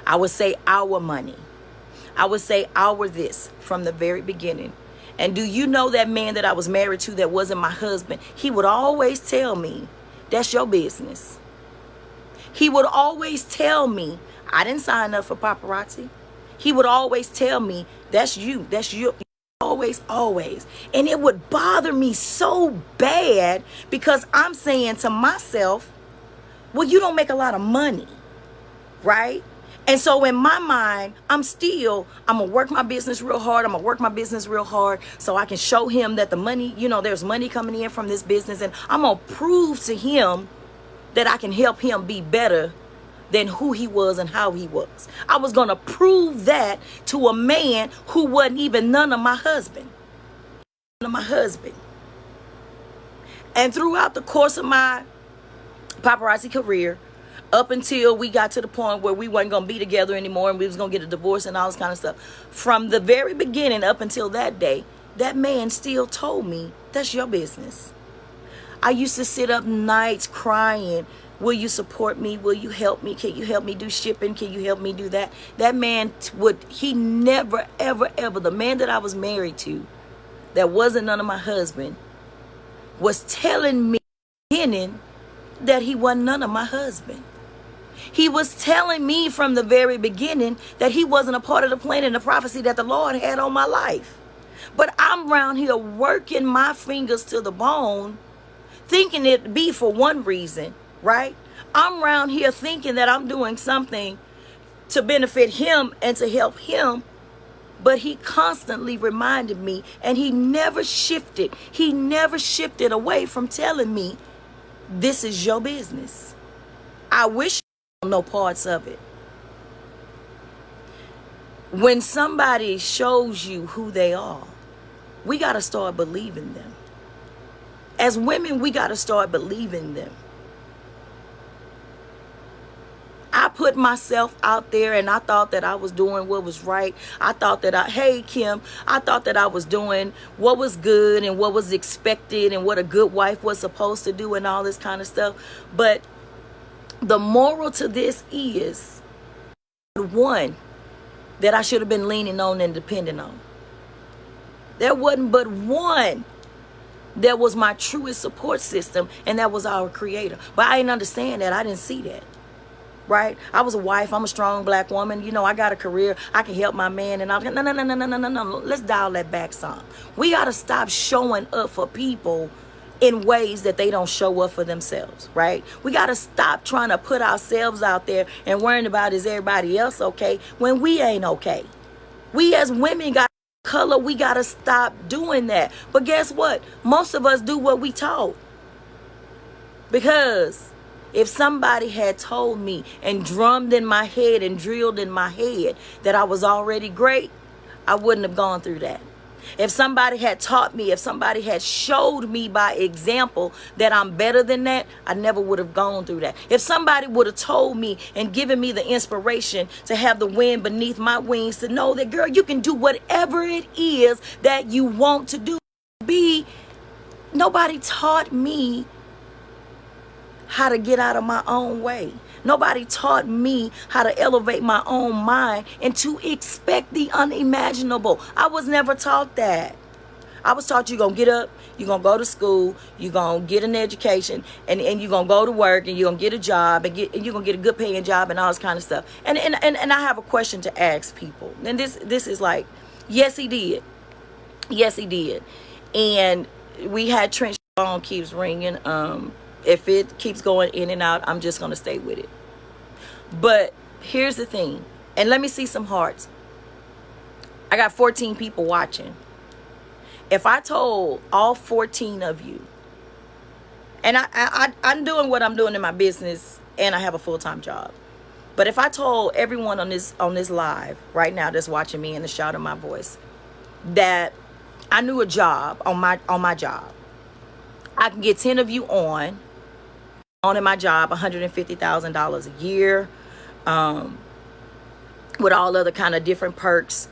I would say our money. I would say our this from the very beginning. And do you know that man that I was married to that wasn't my husband? He would always tell me, that's your business. He would always tell me, I didn't sign up for Paparazzi. He would always tell me, that's you. That's you. Always. And it would bother me so bad because I'm saying to myself, well, you don't make a lot of money, right? And so in my mind, I'm going to work my business real hard. So I can show him that the money, you know, there's money coming in from this business. And I'm going to prove to him that I can help him be better than who he was and how he was. I was going to prove that to a man who wasn't even none of my husband. And throughout the course of my paparazzi career, up until we got to the point where we weren't going to be together anymore and we was going to get a divorce and all this kind of stuff. From the very beginning up until that day, that man still told me, that's your business. I used to sit up nights crying, will you support me? Will you help me? Can you help me do shipping? Can you help me do that? That man he never, ever, ever, the man that I was married to, that wasn't none of my husband, was telling me in the beginning that he wasn't none of my husband. He was telling me from the very beginning that he wasn't a part of the plan and the prophecy that the Lord had on my life. But I'm around here working my fingers to the bone, thinking it be for one reason, right? I'm around here thinking that I'm doing something to benefit him and to help him. But he constantly reminded me, and he never shifted. He never shifted away from telling me, this is your business. I wish you know parts of it. When somebody shows you who they are, we got to start believing them. As women, we got to start believing them. I put myself out there and I thought that I was doing what was right. I thought that hey Kim, I thought that I was doing what was good and what was expected and what a good wife was supposed to do and all this kind of stuff. But the moral to this is the one that I should have been leaning on and depending on. There wasn't but one that was my truest support system, and that was our Creator. But I didn't understand that. I didn't see that. Right? I was a wife. I'm a strong black woman. You know, I got a career. I can help my man. And I'm no. Let's dial that back some. We got to stop showing up for people in ways that they don't show up for themselves. Right? We got to stop trying to put ourselves out there and worrying about is everybody else okay when we ain't okay. We as women got color. We got to stop doing that. But guess what? Most of us do what we taught. Because if somebody had told me and drummed in my head and drilled in my head that I was already great, I wouldn't have gone through that. If somebody had taught me, if somebody had showed me by example that I'm better than that, I never would have gone through that. If somebody would have told me and given me the inspiration to have the wind beneath my wings to know that, girl, you can do whatever it is that you want to do. Nobody taught me how to get out of my own way. Nobody taught me how to elevate my own mind and to expect the unimaginable. I was never taught that. I was taught you're going to get up, you're going to go to school, you're going to get an education, and you're going to go to work, and you're going to get a job, and you're going to get a good paying job and all this kind of stuff. And I have a question to ask people. And this is like, yes, he did. Yes, he did. And we had Trench phone keeps ringing. If it keeps going in and out, I'm just going to stay with it. But here's the thing. And let me see some hearts. I got 14 people watching. If I told all 14 of you, and I'm doing what I'm doing in my business, and I have a full-time job. But if I told everyone on this live right now that's watching me in the shout of my voice that I knew a job on my job, I can get 10 of you on in my job, $150,000 a year, with all other kind of different perks.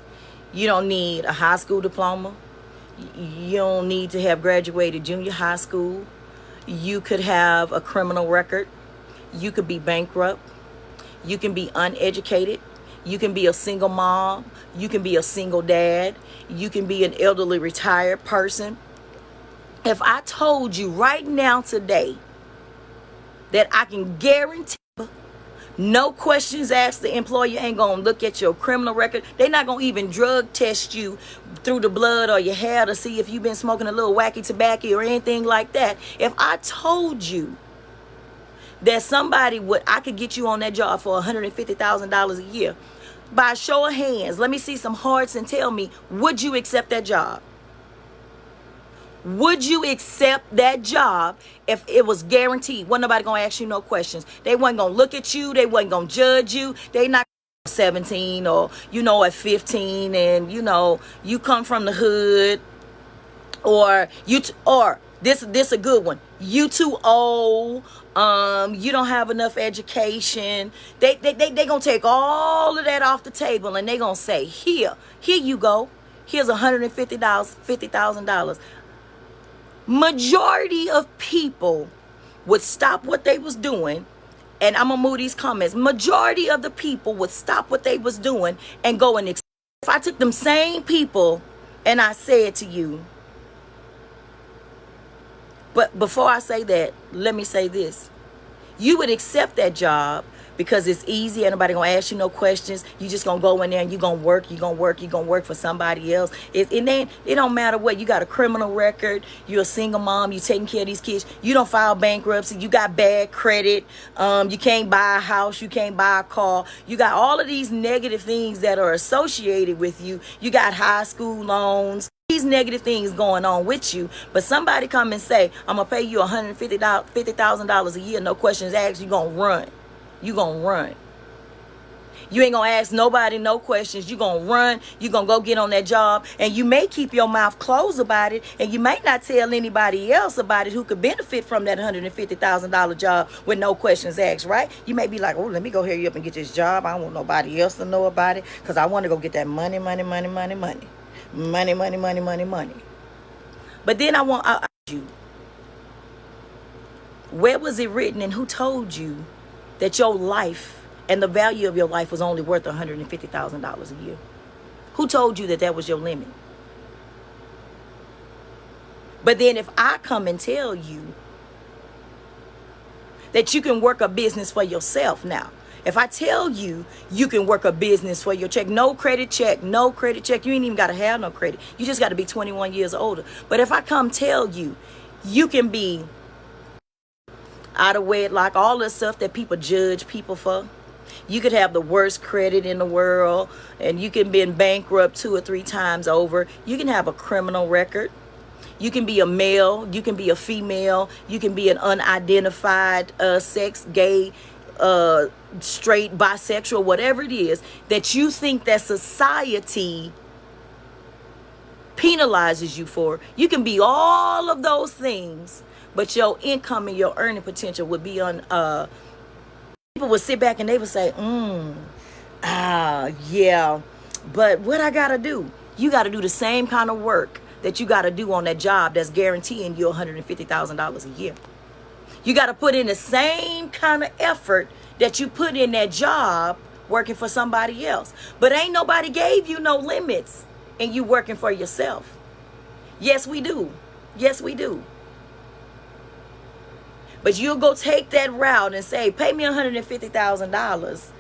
You don't need a high school diploma. You don't need to have graduated junior high school. You could have a criminal record. You could be bankrupt. You can be uneducated. You can be a single mom. You can be a single dad. You can be an elderly retired person. If I told you right now today that I can guarantee no questions asked, the employer ain't gonna look at your criminal record. They're not gonna even drug test you through the blood or your hair to see if you've been smoking a little wacky tobacco or anything like that. If I told you that I could get you on that job for $150,000 a year, by a show of hands, let me see some hearts and tell me, would you accept that job? Would you accept that job if it was guaranteed? Wasn't nobody going to ask you no questions. They wasn't going to look at you. They wasn't going to judge you. They not 17 or, at 15 and, you come from the hood or this a good one. You too old You don't have enough education. They gonna take all of that off the table, and they gonna say, here you go. Here's $150,000. Majority of people would stop what they was doing, and I'm gonna move these comments. Majority of the people would stop what they was doing and go and if I took them same people and I said to you, but before I say that, let me say this. You would accept that job because it's easy. Ain't nobody gonna ask you no questions. You just gonna go in there and you're gonna work for somebody else. It don't matter what. You got a criminal record. You're a single mom. You taking care of these kids. You don't file bankruptcy. You got bad credit. You can't buy a house. You can't buy a car. You got all of these negative things that are associated with you. You got high school loans. These negative things going on with you, but somebody come and say, I'm gonna pay you $150,000 a year, no questions asked. You gonna run. You gonna run. You ain't gonna ask nobody no questions. You gonna run. You gonna go get on that job, and you may keep your mouth closed about it, and you may not tell anybody else about it who could benefit from that $150,000 job with no questions asked. Right? You may be like, oh, let me go hurry up and get this job. I don't want nobody else to know about it because I want to go get that money. Money. But then I ask you, where was it written and who told you that your life and the value of your life was only worth $150,000 a year? Who told you that was your limit? But then if I come and tell you that you can work a business for yourself now, if I tell you you can work a business for your check, no credit check, you ain't even got to have no credit. You just got to be 21 years older. But if I come tell you, you can be out of wedlock, all the stuff that people judge people for. You could have the worst credit in the world, and you can be bankrupt 2 or 3 times over. You can have a criminal record. You can be a male. You can be a female. You can be an unidentified sex, gay, straight, bisexual, whatever it is that you think that society penalizes you for. You can be all of those things, but your income and your earning potential would be on people would sit back and they would say, yeah, but what I gotta do? You gotta do the same kind of work that you gotta do on that job that's guaranteeing you $150,000 a year. You got to put in the same kind of effort that you put in that job working for somebody else. But ain't nobody gave you no limits and you working for yourself. Yes, we do. Yes, we do. But you'll go take that route and say, pay me $150,000.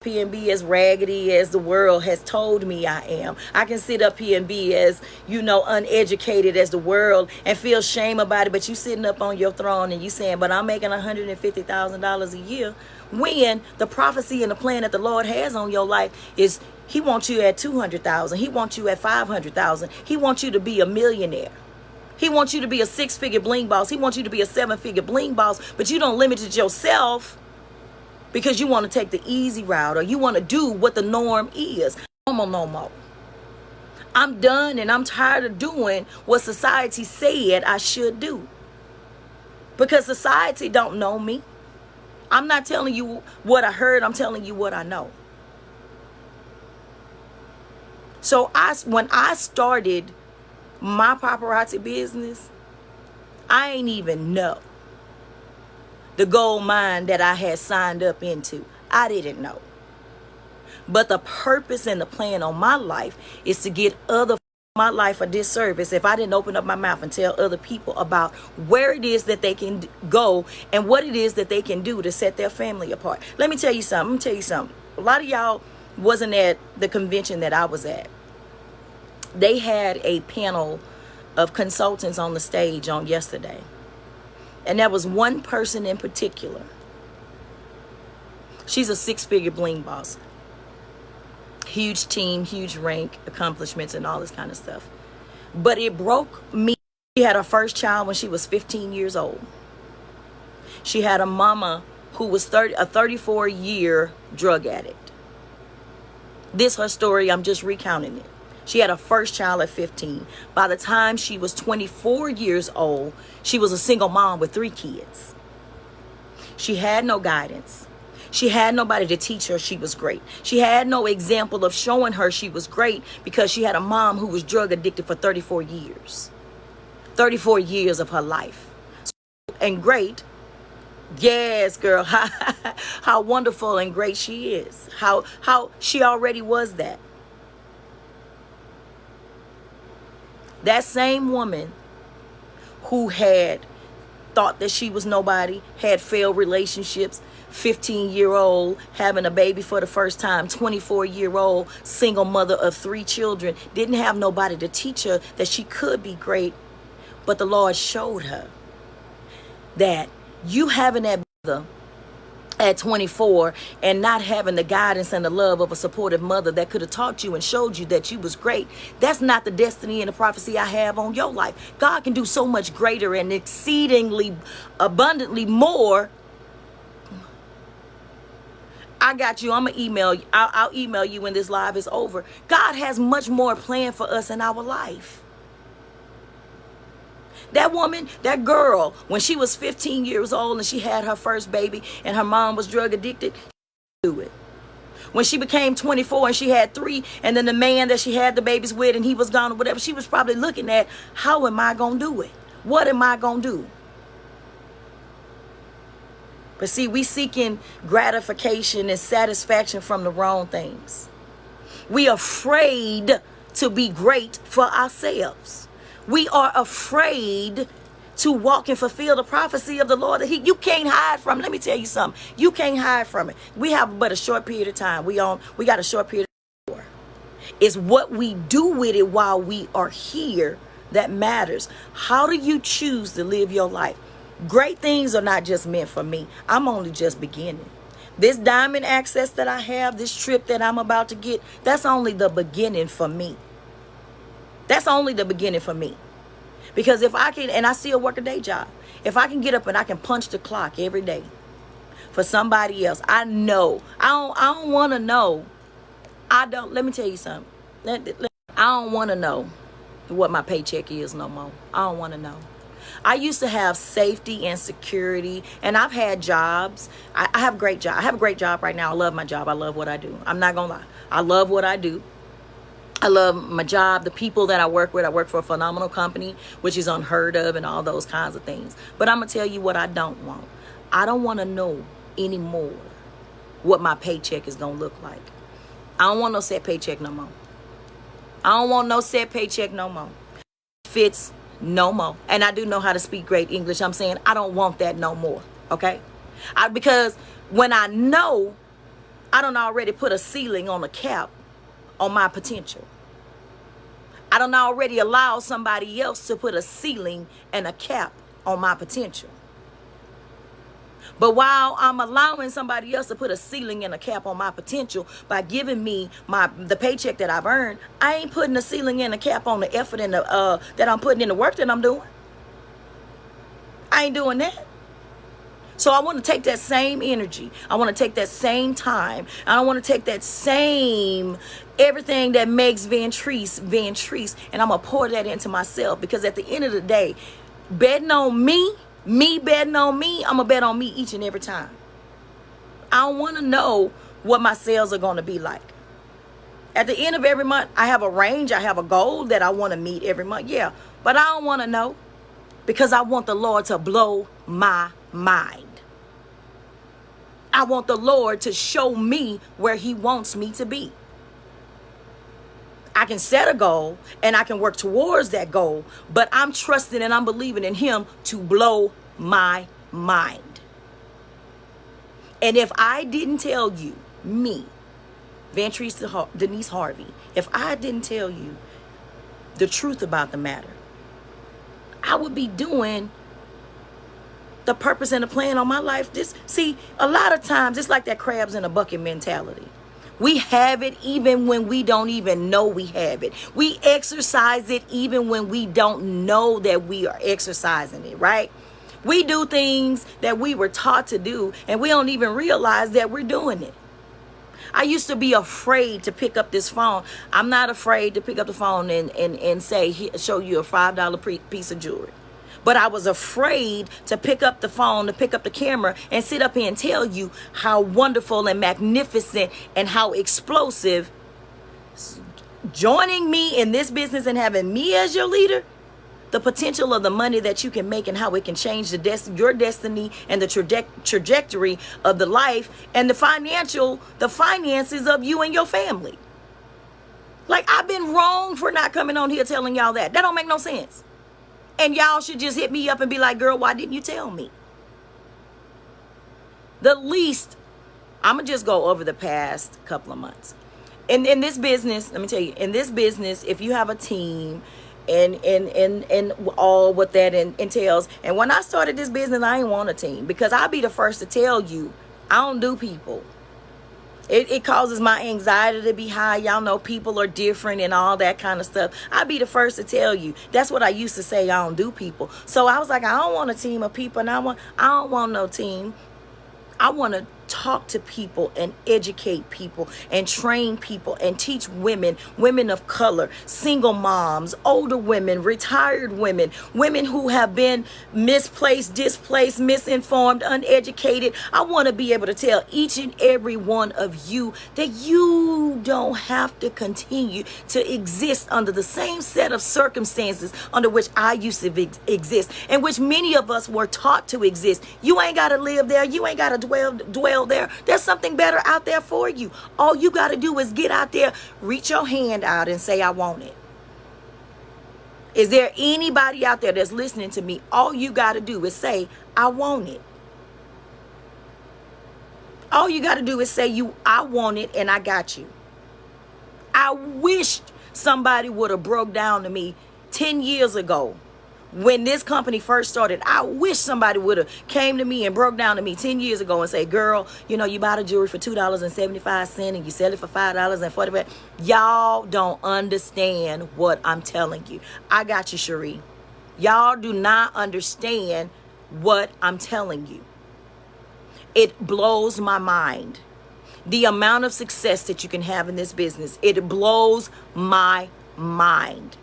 P&B as raggedy as the world has told me I am. I can sit up here and be as, uneducated as the world and feel shame about it. But you sitting up on your throne and you saying, but I'm making $150,000 a year. When the prophecy and the plan that the Lord has on your life is he wants you at $200,000. He wants you at $500,000. He wants you to be a millionaire. He wants you to be a 6-figure bling boss. He wants you to be a 7-figure bling boss. But you don't limit it yourself because you want to take the easy route or you want to do what the norm is. No more. I'm done and I'm tired of doing what society said I should do. Because society don't know me. I'm not telling you what I heard. I'm telling you what I know. So when I started my paparazzi business, I ain't even know the gold mine that I had signed up into. I didn't know. But the purpose and the plan on my life is to get my life a disservice if I didn't open up my mouth and tell other people about where it is that they can go and what it is that they can do to set their family apart. Let me tell you something. A lot of y'all wasn't at the convention that I was at. They had a panel of consultants on the stage on yesterday. And there was one person in particular. She's a 6-figure bling boss. Huge team, huge rank, accomplishments, and all this kind of stuff. But it broke me. She had her first child when she was 15 years old. She had a mama who was a 34-year drug addict. This her story. I'm just recounting it. She had her first child at 15. By the time she was 24 years old, she was a single mom with 3 kids. She had no guidance. She had nobody to teach her she was great. She had no example of showing her she was great because she had a mom who was drug addicted for 34 years. 34 years of her life. And great. Yes, girl. How wonderful and great she is. How she already was that. That same woman who had thought that she was nobody, had failed relationships, 15-year-old having a baby for the first time, 24-year-old single mother of 3 children, didn't have nobody to teach her that she could be great. But the Lord showed her that you having that mother at 24 and not having the guidance and the love of a supportive mother that could have taught you and showed you that you was great, that's not the destiny and the prophecy I have on your life. God can do so much greater and exceedingly abundantly more. I got you. I'm going to email you. I'll email you when this live is over. God has much more planned for us in our life. That woman, that girl, when she was 15 years old and she had her first baby and her mom was drug addicted, she do it. When she became 24 and she had 3, and then the man that she had the babies with and he was gone or whatever, she was probably looking at, how am I going to do it? What am I going to do? But see, we seeking gratification and satisfaction from the wrong things. We afraid to be great for ourselves. We are afraid to walk and fulfill the prophecy of the Lord that you can't hide from. Let me tell you something. You can't hide from it. We have but a short period of time. We got a short period of time. It's what we do with it while we are here that matters. How do you choose to live your life? Great things are not just meant for me. I'm only just beginning. This diamond access that I have, this trip that I'm about to get, that's only the beginning for me. That's only the beginning for me. Because if I can, and I still work a day job, if I can get up and I can punch the clock every day for somebody else, I know. I don't want to know. Let me tell you something. I don't want to know what my paycheck is no more. I don't want to know. I used to have safety and security, and I've had jobs. I have a great job. I have a great job right now. I love my job. I love what I do. I'm not going to lie. I love what I do. I love my job, the people that I work with. I work for a phenomenal company, which is unheard of and all those kinds of things. But I'm going to tell you what I don't want. I don't want to know anymore what my paycheck is going to look like. I don't want no set paycheck no more. I don't want no set paycheck no more. Fits no more. And I do know how to speak great English. I'm saying I don't want that no more. Okay? Because when I know, I don't already put a ceiling on a cap on my potential. I don't already allow somebody else to put a ceiling and a cap on my potential. But while I'm allowing somebody else to put a ceiling and a cap on my potential by giving me the paycheck that I've earned, I ain't putting a ceiling and a cap on the effort and that I'm putting in the work that I'm doing. I ain't doing that. So I want to take that same energy. I want to take that same time. I want to take that same everything that makes Ventrice, and I'm going to pour that into myself. Because at the end of the day, betting on me betting on me, I'm going to bet on me each and every time. I don't want to know what my sales are going to be like. At the end of every month, I have a range. I have a goal that I want to meet every month. Yeah, but I don't want to know because I want the Lord to blow my mind. I want the Lord to show me where he wants me to be. I can set a goal and I can work towards that goal, but I'm trusting and I'm believing in him to blow my mind. And if I didn't tell you, me, Ventrice Denise Harvey, if I didn't tell you the truth about the matter, I would be doing the purpose and the plan on my life. See, a lot of times it's like that crabs in a bucket mentality. We have it even when we don't even know we have it. We exercise it even when we don't know that we are exercising it, right? We do things that we were taught to do and we don't even realize that we're doing it. I used to be afraid to pick up this phone. I'm not afraid to pick up the phone and say, show you a $5 piece of jewelry. But I was afraid to pick up the phone, to pick up the camera, and sit up here and tell you how wonderful and magnificent and how explosive joining me in this business and having me as your leader, the potential of the money that you can make and how it can change your destiny and the trajectory of the life and the finances of you and your family. Like, I've been wrong for not coming on here telling y'all that. That don't make no sense. And y'all should just hit me up and be like, girl, why didn't you tell me? The least, I'm going to just go over the past couple of months. In this business, let me tell you, in this business, if you have a team and all what that entails. And when I started this business, I ain't want a team, because I'll be the first to tell you, I don't do people. It causes my anxiety to be high. Y'all know people are different and all that kind of stuff. I'll be the first to tell you. That's what I used to say, I don't do people. So I was like, I don't want a team of people, and I don't want no team. I want to talk to people and educate people and train people and teach women of color, single moms, older women, retired women, women who have been misplaced, displaced, misinformed, uneducated. I want to be able to tell each and every one of you that you don't have to continue to exist under the same set of circumstances under which I used to exist, and which many of us were taught to exist. You ain't got to live there. You ain't got to dwell there. There's something better out there for you. All you got to do is get out there, reach your hand out and say, I want it. Is there anybody out there that's listening to me? All you got to do is say, I want it. All you got to do is say, I want it, and I got you. I wished somebody would have broke down to me 10 years ago. When this company first started, I wish somebody would have came to me and broke down to me 10 years ago and say, girl, you know, you buy the jewelry for $2.75 and you sell it for $5.45. Y'all don't understand what I'm telling you. I got you, Cherie. Y'all do not understand what I'm telling you. It blows my mind. The amount of success that you can have in this business, it blows my mind.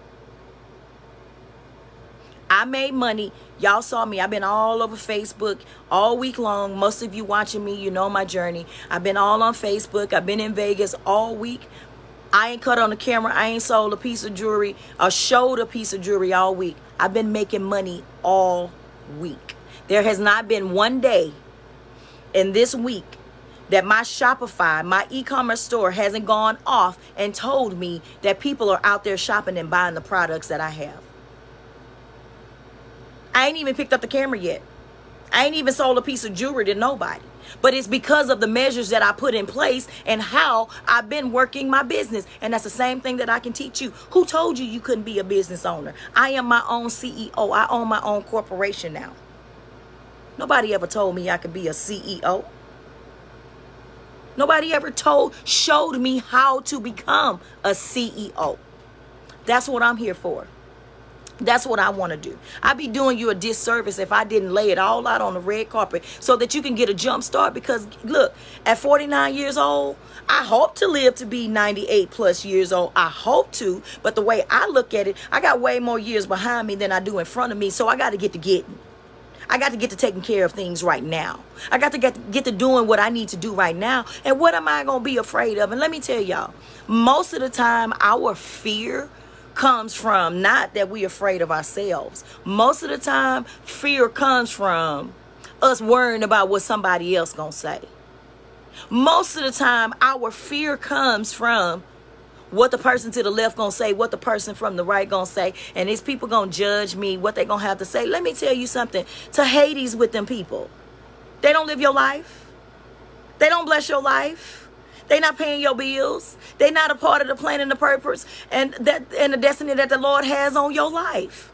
I made money. Y'all saw me. I've been all over Facebook all week long. Most of you watching me, you know my journey. I've been all on Facebook. I've been in Vegas all week. I ain't cut on the camera. I ain't sold a piece of jewelry or showed a piece of jewelry all week. I've been making money all week. There has not been one day in this week that my Shopify, my e-commerce store, hasn't gone off and told me that people are out there shopping and buying the products that I have. I ain't even picked up the camera yet. I ain't even sold a piece of jewelry to nobody. But it's because of the measures that I put in place and how I've been working my business. And that's the same thing that I can teach you. Who told you you couldn't be a business owner? I am my own CEO. I own my own corporation now. Nobody ever told me I could be a CEO. Nobody ever showed me how to become a CEO. That's what I'm here for. That's what I want to do. I'd be doing you a disservice if I didn't lay it all out on the red carpet so that you can get a jump start. Because look, at 49 years old, I hope to live to be 98 plus years old. I hope to. But the way I look at it, I got way more years behind me than I do in front of me. So I got to get to getting. I got to get to taking care of things right now. I got to get to doing what I need to do right now. And what am I going to be afraid of? And let me tell y'all, most of the time our fear comes from not that we're afraid of ourselves. Most of the time, fear comes from us worrying about what somebody else gonna say. Most of the time, our fear comes from what the person to the left gonna say, what the person from the right gonna say, and these people gonna judge me, what they gonna have to say. Let me tell you something. To Hades with them people. They don't live your life. They don't bless your life. They not paying your bills. They not a part of the plan and the purpose and the destiny that the Lord has on your life.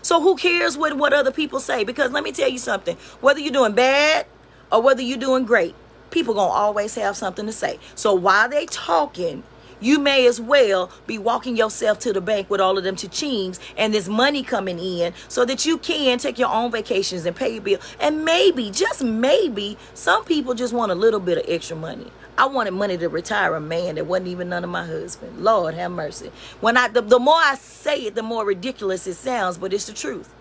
So who cares what other people say? Because let me tell you something. Whether you're doing bad or whether you're doing great, people gonna always have something to say. So while they talking, you may as well be walking yourself to the bank with all of them cha-chings and this money coming in so that you can take your own vacations and pay your bill. And maybe, just maybe, some people just want a little bit of extra money. I wanted money to retire a man that wasn't even none of my husband. Lord have mercy. The more I say it, the more ridiculous it sounds, but it's the truth.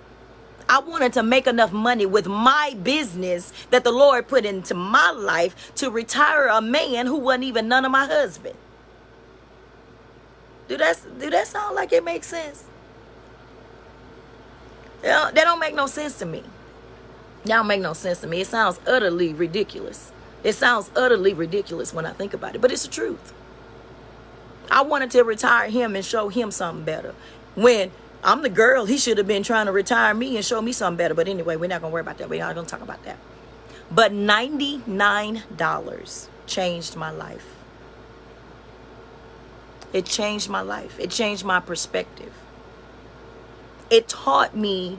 I wanted to make enough money with my business that the Lord put into my life to retire a man who wasn't even none of my husband. Do that sound like it makes sense? That don't make no sense to me. That don't make no sense to me. It sounds utterly ridiculous. It sounds utterly ridiculous when I think about it, but it's the truth. I wanted to retire him and show him something better. When I'm the girl, he should have been trying to retire me and show me something better. But anyway, we're not going to worry about that. We're not going to talk about that. But $99 changed my life. It changed my life. It changed my perspective. It taught me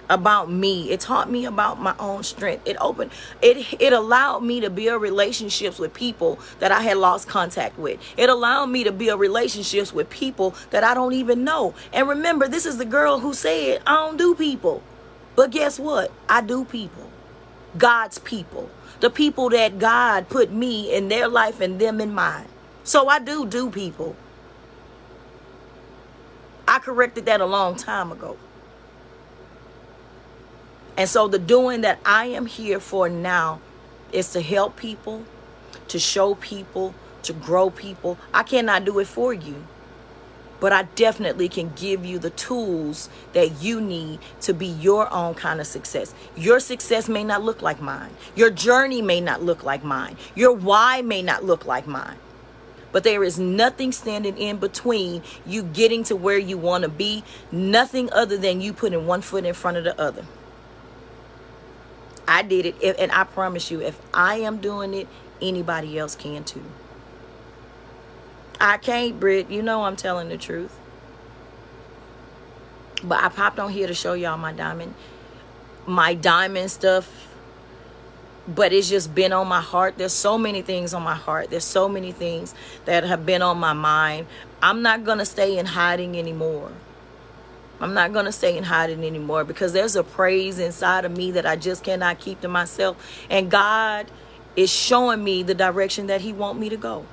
about me. It taught me about my own strength. It allowed me to build relationships with people that I had lost contact with. It allowed me to build relationships with people that I don't even know. And remember, this is the girl who said, I don't do people. But guess what? I do people. God's people. The people that God put me in their life and them in mine. So I do people. I corrected that a long time ago. And so the doing that I am here for now is to help people, to show people, to grow people. I cannot do it for you, but I definitely can give you the tools that you need to be your own kind of success. Your success may not look like mine. Your journey may not look like mine. Your why may not look like mine. But there is nothing standing in between you getting to where you want to be. Nothing other than you putting one foot in front of the other. I did it, and I promise you, if I am doing it, anybody else can too. I can't, Britt. You know I'm telling the truth. But I popped on here to show y'all my diamond stuff. But it's just been on my heart. There's so many things on my heart. There's so many things that have been on my mind. I'm not going to stay in hiding anymore. I'm not going to stay in hiding anymore because there's a praise inside of me that I just cannot keep to myself. And God is showing me the direction that he wants me to go.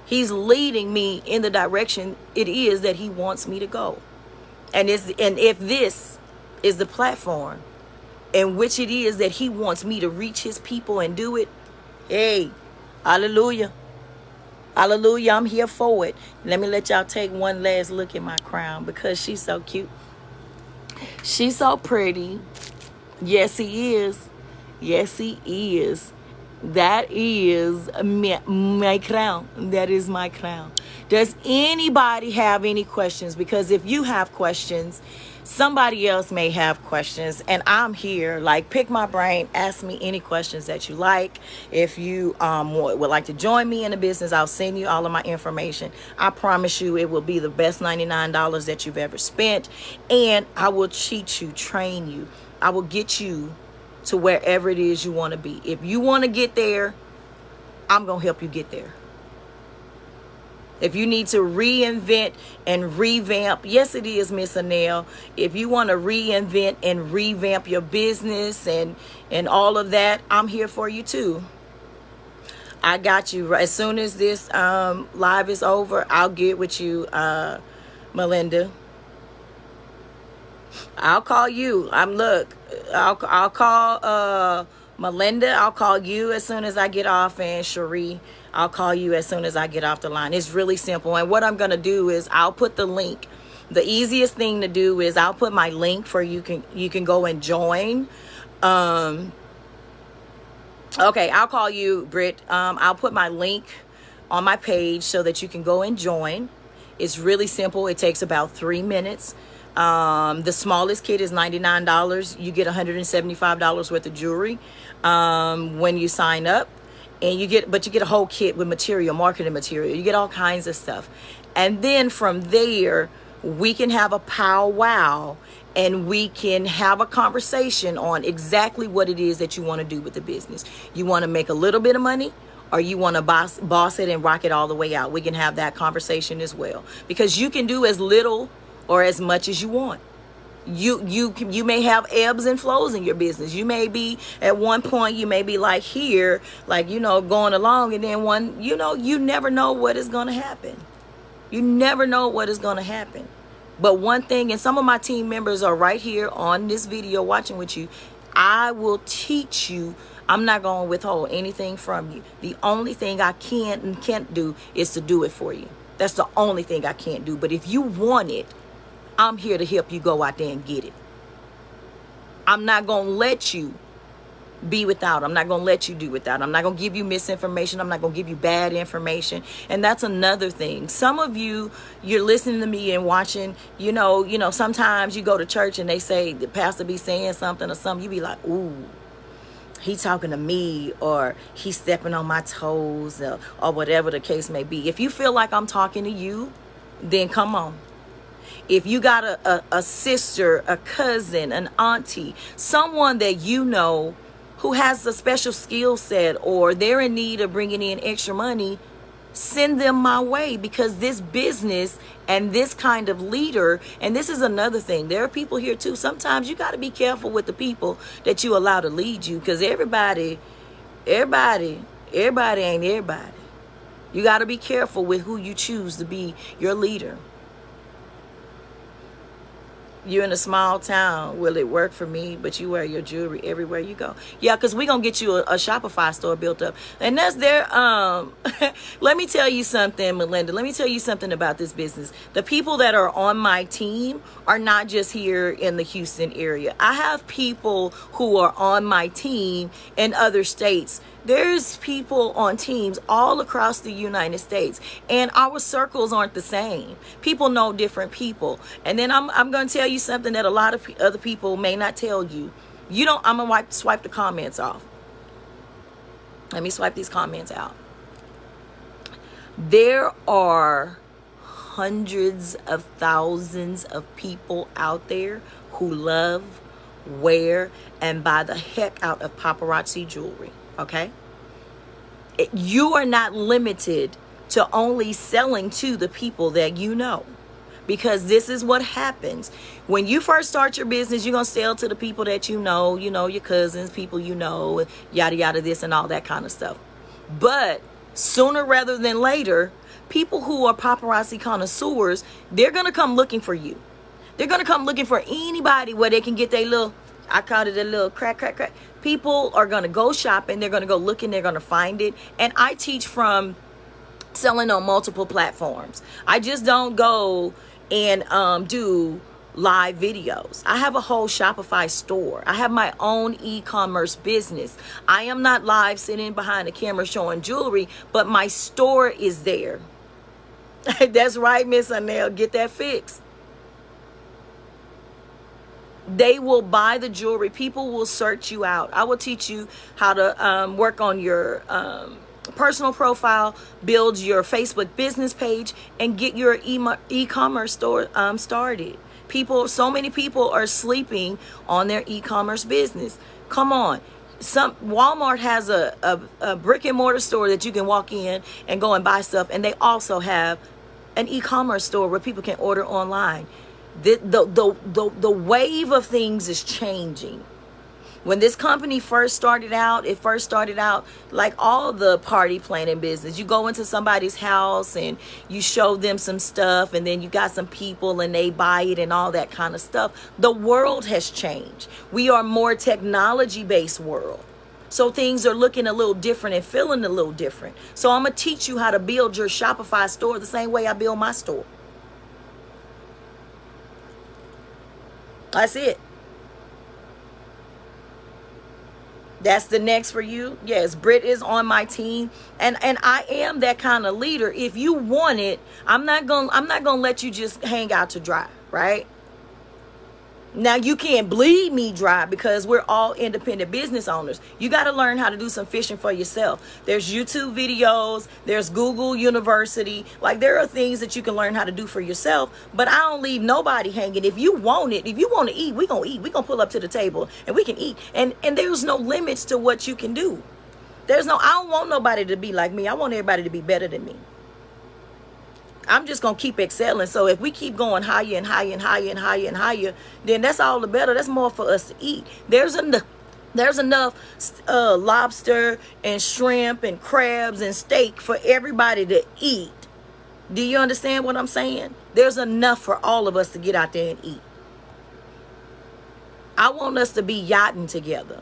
He's leading me in the direction it is that he wants me to go. And if this is the platform in which it is that he wants me to reach his people and do it, hey, hallelujah. Hallelujah, I'm here for it. Let me let y'all take one last look at my crown because she's so cute. She's so pretty. Yes, he is. Yes, he is. That is my crown. That is my crown. Does anybody have any questions? Because if you have questions, somebody else may have questions, and I'm here. Like, pick my brain, ask me any questions that you like. If you would like to join me in the business, I'll send you all of my information. I promise you it will be the best $99 that you've ever spent, and I will teach you, train you. I will get you to wherever it is you want to be. If you want to get there, I'm going to help you get there. If you need to reinvent and revamp, yes, it is, Miss Anel. If you want to reinvent and revamp your business and all of that, I'm here for you too. I got you. As soon as this live is over, I'll get with you, Melinda. I'll call you. I'll call Melinda. I'll call you as soon as I get off, and Cherie, I'll call you as soon as I get off the line. It's really simple. And what I'm going to do is I'll put the link. The easiest thing to do is I'll put my link for you can go and join. Okay, I'll call you, Britt. I'll put my link on my page so that you can go and join. It's really simple. It takes about 3 minutes. The smallest kit is $99. You get $175 worth of jewelry when you sign up. And you get a whole kit with material, marketing material. You get all kinds of stuff. And then from there, we can have a powwow and we can have a conversation on exactly what it is that you want to do with the business. You want to make a little bit of money, or you want to boss it and rock it all the way out. We can have that conversation as well. Because you can do as little or as much as you want. You may have ebbs and flows in your business. You may be at one point, you may be like here, like, going along, and then you never know what is going to happen. You never know what is going to happen. But one thing, and some of my team members are right here on this video watching with you, I will teach you. I'm not going to withhold anything from you. The only thing I can and can't do is to do it for you. That's the only thing I can't do. But if you want it, I'm here to help you go out there and get it. I'm not going to let you be without. I'm not going to let you do without. I'm not going to give you misinformation. I'm not going to give you bad information. And that's another thing. Some of you, you're listening to me and watching, you know, sometimes you go to church and they say the pastor be saying something or something. You be like, ooh, he talking to me, or he's stepping on my toes, or whatever the case may be. If you feel like I'm talking to you, then come on. If you got a sister, a cousin, an auntie, someone that you know who has a special skill set, or they're in need of bringing in extra money, send them my way, because this business and this kind of leader, and this is another thing, there are people here too. Sometimes you got to be careful with the people that you allow to lead you, because everybody ain't everybody. You got to be careful with who you choose to be your leader. You're in a small town. Will it work for me? But you wear your jewelry everywhere you go. Yeah, because we're going to get you a Shopify store built up. And that's their, let me tell you something, Melinda. Let me tell you something about this business. The people that are on my team are not just here in the Houston area. I have people who are on my team in other states. There's people on teams all across the United States, and our circles aren't the same. People know different people. And then I'm going to tell you something that a lot of other people may not tell you. I'm going to swipe the comments off. Let me swipe these comments out. There are hundreds of thousands of people out there who love, wear, and buy the heck out of paparazzi jewelry. Okay? You are not limited to only selling to the people that you know, because this is what happens. When you first start your business, you're going to sell to the people that you know, your cousins, people you know, yada, yada, this and all that kind of stuff. But sooner rather than later, people who are paparazzi connoisseurs, they're going to come looking for you. They're going to come looking for anybody where they can get their little, I call it a little crack. People are going to go shopping. They're going to go looking. They're going to find it. And I teach from selling on multiple platforms. I just don't go and do live videos. I have a whole Shopify store. I have my own e-commerce business. I am not live sitting behind the camera showing jewelry, but my store is there. That's right, Miss Anel. Get that fixed. They will buy the jewelry. People will search you out. I will teach you how to work on your personal profile, build your Facebook business page, and get your e-commerce store started. So many people are sleeping on their e-commerce business. Come on. Walmart has a brick and mortar store that you can walk in and go and buy stuff, and they also have an e-commerce store where people can order online. The wave of things is changing. When this company first started out, it first started out like all the party planning business. You go into somebody's house and you show them some stuff, and then you got some people and they buy it and all that kind of stuff. The world has changed. We are more technology-based world. So things are looking a little different and feeling a little different. So I'm going to teach you how to build your Shopify store the same way I build my store. That's it. That's the next for you. Yes, Britt is on my team, and I am that kind of leader. If you want it, I'm not gonna let you just hang out to dry, right? Now, you can't bleed me dry, because we're all independent business owners. You got to learn how to do some fishing for yourself. There's YouTube videos. There's Google University. Like, there are things that you can learn how to do for yourself. But I don't leave nobody hanging. If you want it, if you want to eat, we're going to eat. We're going to pull up to the table and we can eat. And there's no limits to what you can do. I don't want nobody to be like me. I want everybody to be better than me. I'm just going to keep excelling. So if we keep going higher and higher and higher and higher and higher, then that's all the better. That's more for us to eat. There's enough lobster and shrimp and crabs and steak for everybody to eat. Do you understand what I'm saying? There's enough for all of us to get out there and eat. I want us to be yachting together.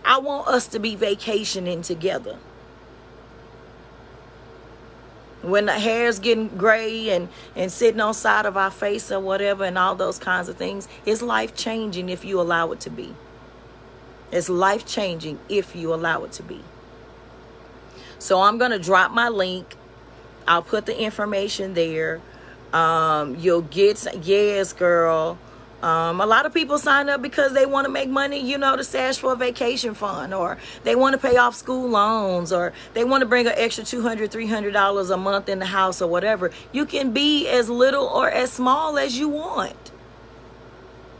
I want us to be vacationing together. When the hair's getting gray and sitting on side of our face or whatever and all those kinds of things, it's life-changing if you allow it to be. It's life-changing if you allow it to be. So I'm going to drop my link. I'll put the information there. You'll get, yes, girl. A lot of people sign up because they want to make money, you know, to stash for a vacation fund, or they want to pay off school loans, or they want to bring an extra $200, $300 a month in the house or whatever. You can be as little or as small as you want.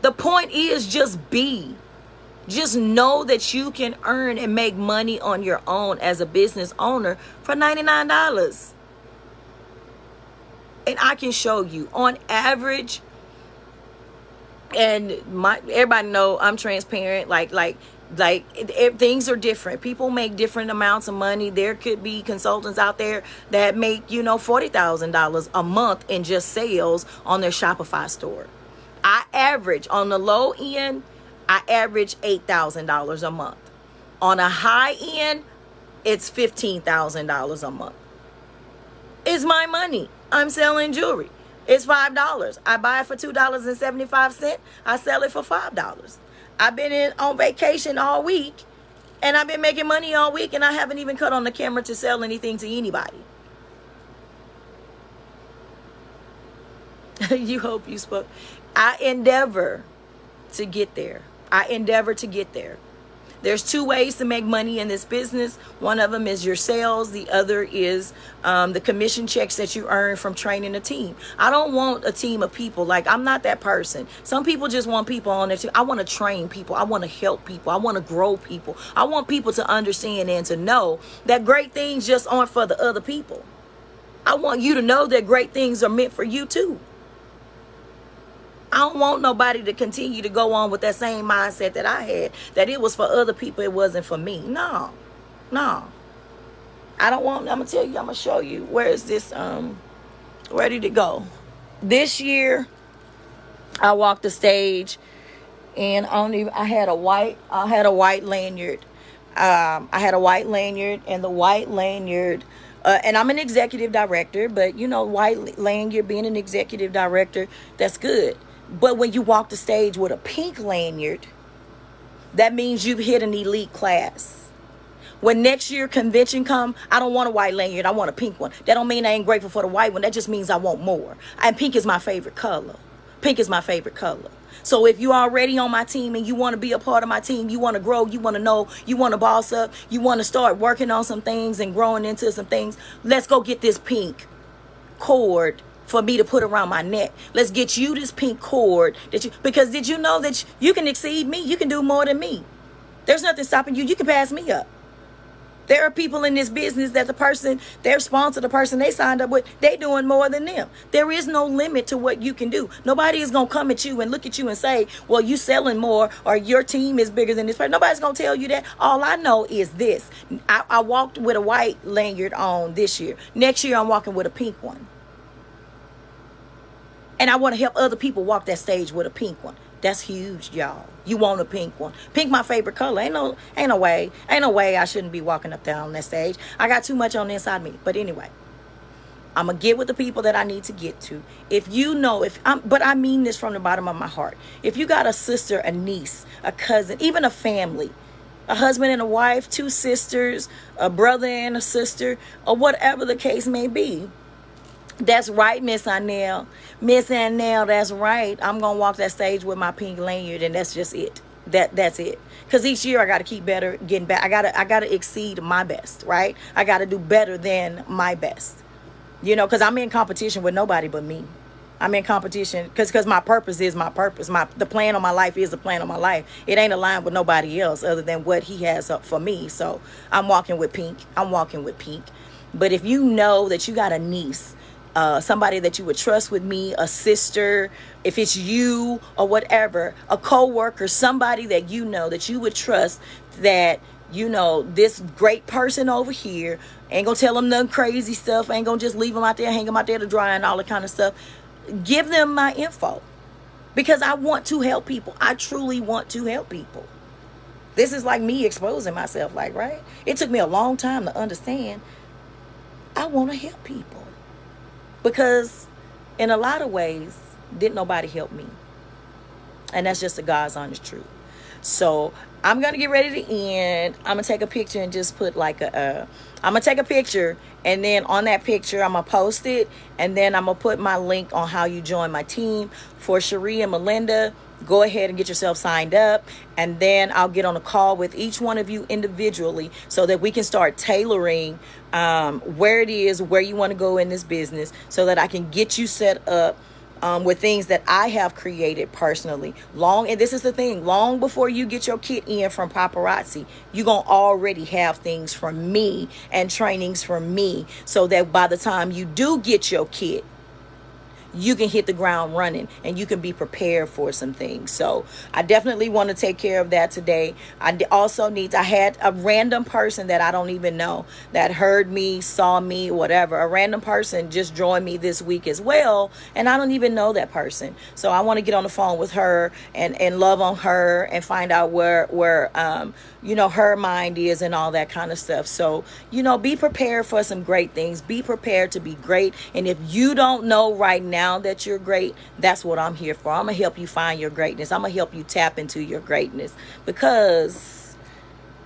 The point is just be. Just know that you can earn and make money on your own as a business owner for $99. And I can show you on average. And everybody know I'm transparent. Like things are different. People make different amounts of money. There could be consultants out there that make, you know, $40,000 a month in just sales on their Shopify store. I average on the low end, I average $8,000 a month. On a high end, it's $15,000 a month. It's my money. I'm selling jewelry. It's $5. I buy it for $2.75. I sell it for $5. I've been on vacation all week, and I've been making money all week, and I haven't even cut on the camera to sell anything to anybody. You hope you spoke. I endeavor to get there. I endeavor to get there. There's two ways to make money in this business. One of them is your sales. The other is the commission checks that you earn from training a team. I don't want a team of people. Like, I'm not that person. Some people just want people on their team. I want to train people. I want to help people. I want to grow people. I want people to understand and to know that great things just aren't for the other people. I want you to know that great things are meant for you too. I don't want nobody to continue to go on with that same mindset that I had, that it was for other people, it wasn't for me. No. I don't want, I'm going to tell you, I'm going to show you. Where is this, ready to go? This year, I walked the stage, and I had a white lanyard. I had a white lanyard, and the white lanyard, and I'm an executive director, but you know, white lanyard, being an executive director, that's good. But when you walk the stage with a pink lanyard, that means you've hit an elite class. When next year convention come, I don't want a white lanyard. I want a pink one. That don't mean I ain't grateful for the white one. That just means I want more. And pink is my favorite color. Pink is my favorite color. So if you're already on my team and you want to be a part of my team, you want to grow, you want to know, you want to boss up, you want to start working on some things and growing into some things, let's go get this pink cord for me to put around my neck. Let's get you this pink cord because did you know that you can exceed me? You can do more than me. There's nothing stopping you. You can pass me up. There are people in this business that their sponsor, the person they signed up with, they doing more than them. There is no limit to what you can do. Nobody is going to come at you and look at you and say, well, you selling more or your team is bigger than this person. Nobody's going to tell you that. All I know is this. I walked with a white lanyard on this year. Next year, I'm walking with a pink one. And I want to help other people walk that stage with a pink one. That's huge, y'all. You want a pink one. Pink my favorite color. Ain't no way I shouldn't be walking up down that stage. I got too much on the inside of me. But anyway, I'm going to get with the people that I need to get to. If you know, but I mean this from the bottom of my heart. If you got a sister, a niece, a cousin, even a family, a husband and a wife, two sisters, a brother and a sister, or whatever the case may be, that's right, Miss Annelle. Miss Annelle, that's right. I'm going to walk that stage with my pink lanyard, and that's just it. That's it. Because each year I got to keep better, getting back. I got to exceed my best, right? I got to do better than my best. You know, because I'm in competition with nobody but me. I'm in competition because my purpose is my purpose. The plan of my life is the plan of my life. It ain't aligned with nobody else other than what he has up for me. So I'm walking with pink. But if you know that you got a niece, somebody that you would trust with me, a sister, if it's you or whatever, a co-worker, somebody that you know that you would trust, that this great person over here. Ain't gonna tell them nothing crazy stuff. Ain't gonna just leave them out there, hang them out there to dry and all that kind of stuff. Give them my info because I want to help people. I truly want to help people. This is like me exposing myself, like, right? It took me a long time to understand I want to help people because in a lot of ways, didn't nobody help me. And that's just the God's honest truth. So I'm going to get ready to end. I'm going to take a picture and just put like I'm going to take a picture, and then on that picture, I'm going to post it. And then I'm going to put my link on how you join my team. For Cherie and Melinda, go ahead and get yourself signed up. And then I'll get on a call with each one of you individually so that we can start tailoring where it is, where you want to go in this business, so that I can get you set up with things that I have created personally. And this is the thing, long before you get your kit in from Paparazzi, you're going to already have things from me and trainings from me, so that by the time you do get your kit, you can hit the ground running and you can be prepared for some things. So I definitely want to take care of that today. I had a random person that I don't even know that heard me, saw me, whatever. A random person just joined me this week as well, and I don't even know that person. So I want to get on the phone with her and love on her and find out where her mind is and all that kind of stuff. So, be prepared for some great things. Be prepared to be great. And if you don't know right now that you're great, that's what I'm here for. I'm going to help you find your greatness. I'm going to help you tap into your greatness, because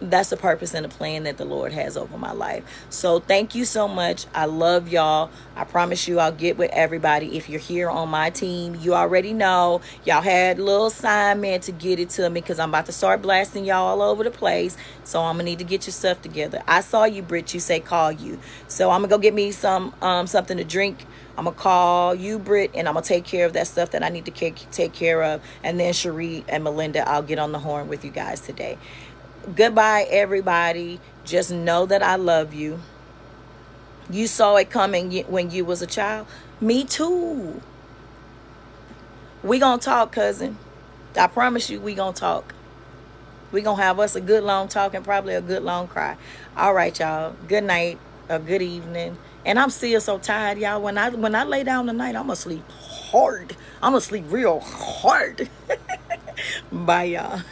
that's the purpose and the plan that the Lord has over my life. So thank you so much. I love y'all. I promise you I'll get with everybody. If you're here on my team, you already know y'all had a little assignment to get it to me, because I'm about to start blasting y'all all over the place. So I'm gonna need to get your stuff together. I saw you, Britt. You say call you. So I'm gonna go get me some something to drink. I'm gonna call you, Britt, and I'm gonna take care of that stuff that I need to take care of. And then Cherie and Melinda, I'll get on the horn with you guys today. Goodbye, everybody. Just know that I love you. You saw it coming when you was a child. Me too. We gonna talk, cousin. I promise you we gonna talk. We gonna have us a good long talk and probably a good long cry. All right, y'all. Good night or good evening. And I'm still so tired, y'all. When I lay down tonight, I'm gonna sleep hard. I'm gonna sleep real hard. Bye, y'all.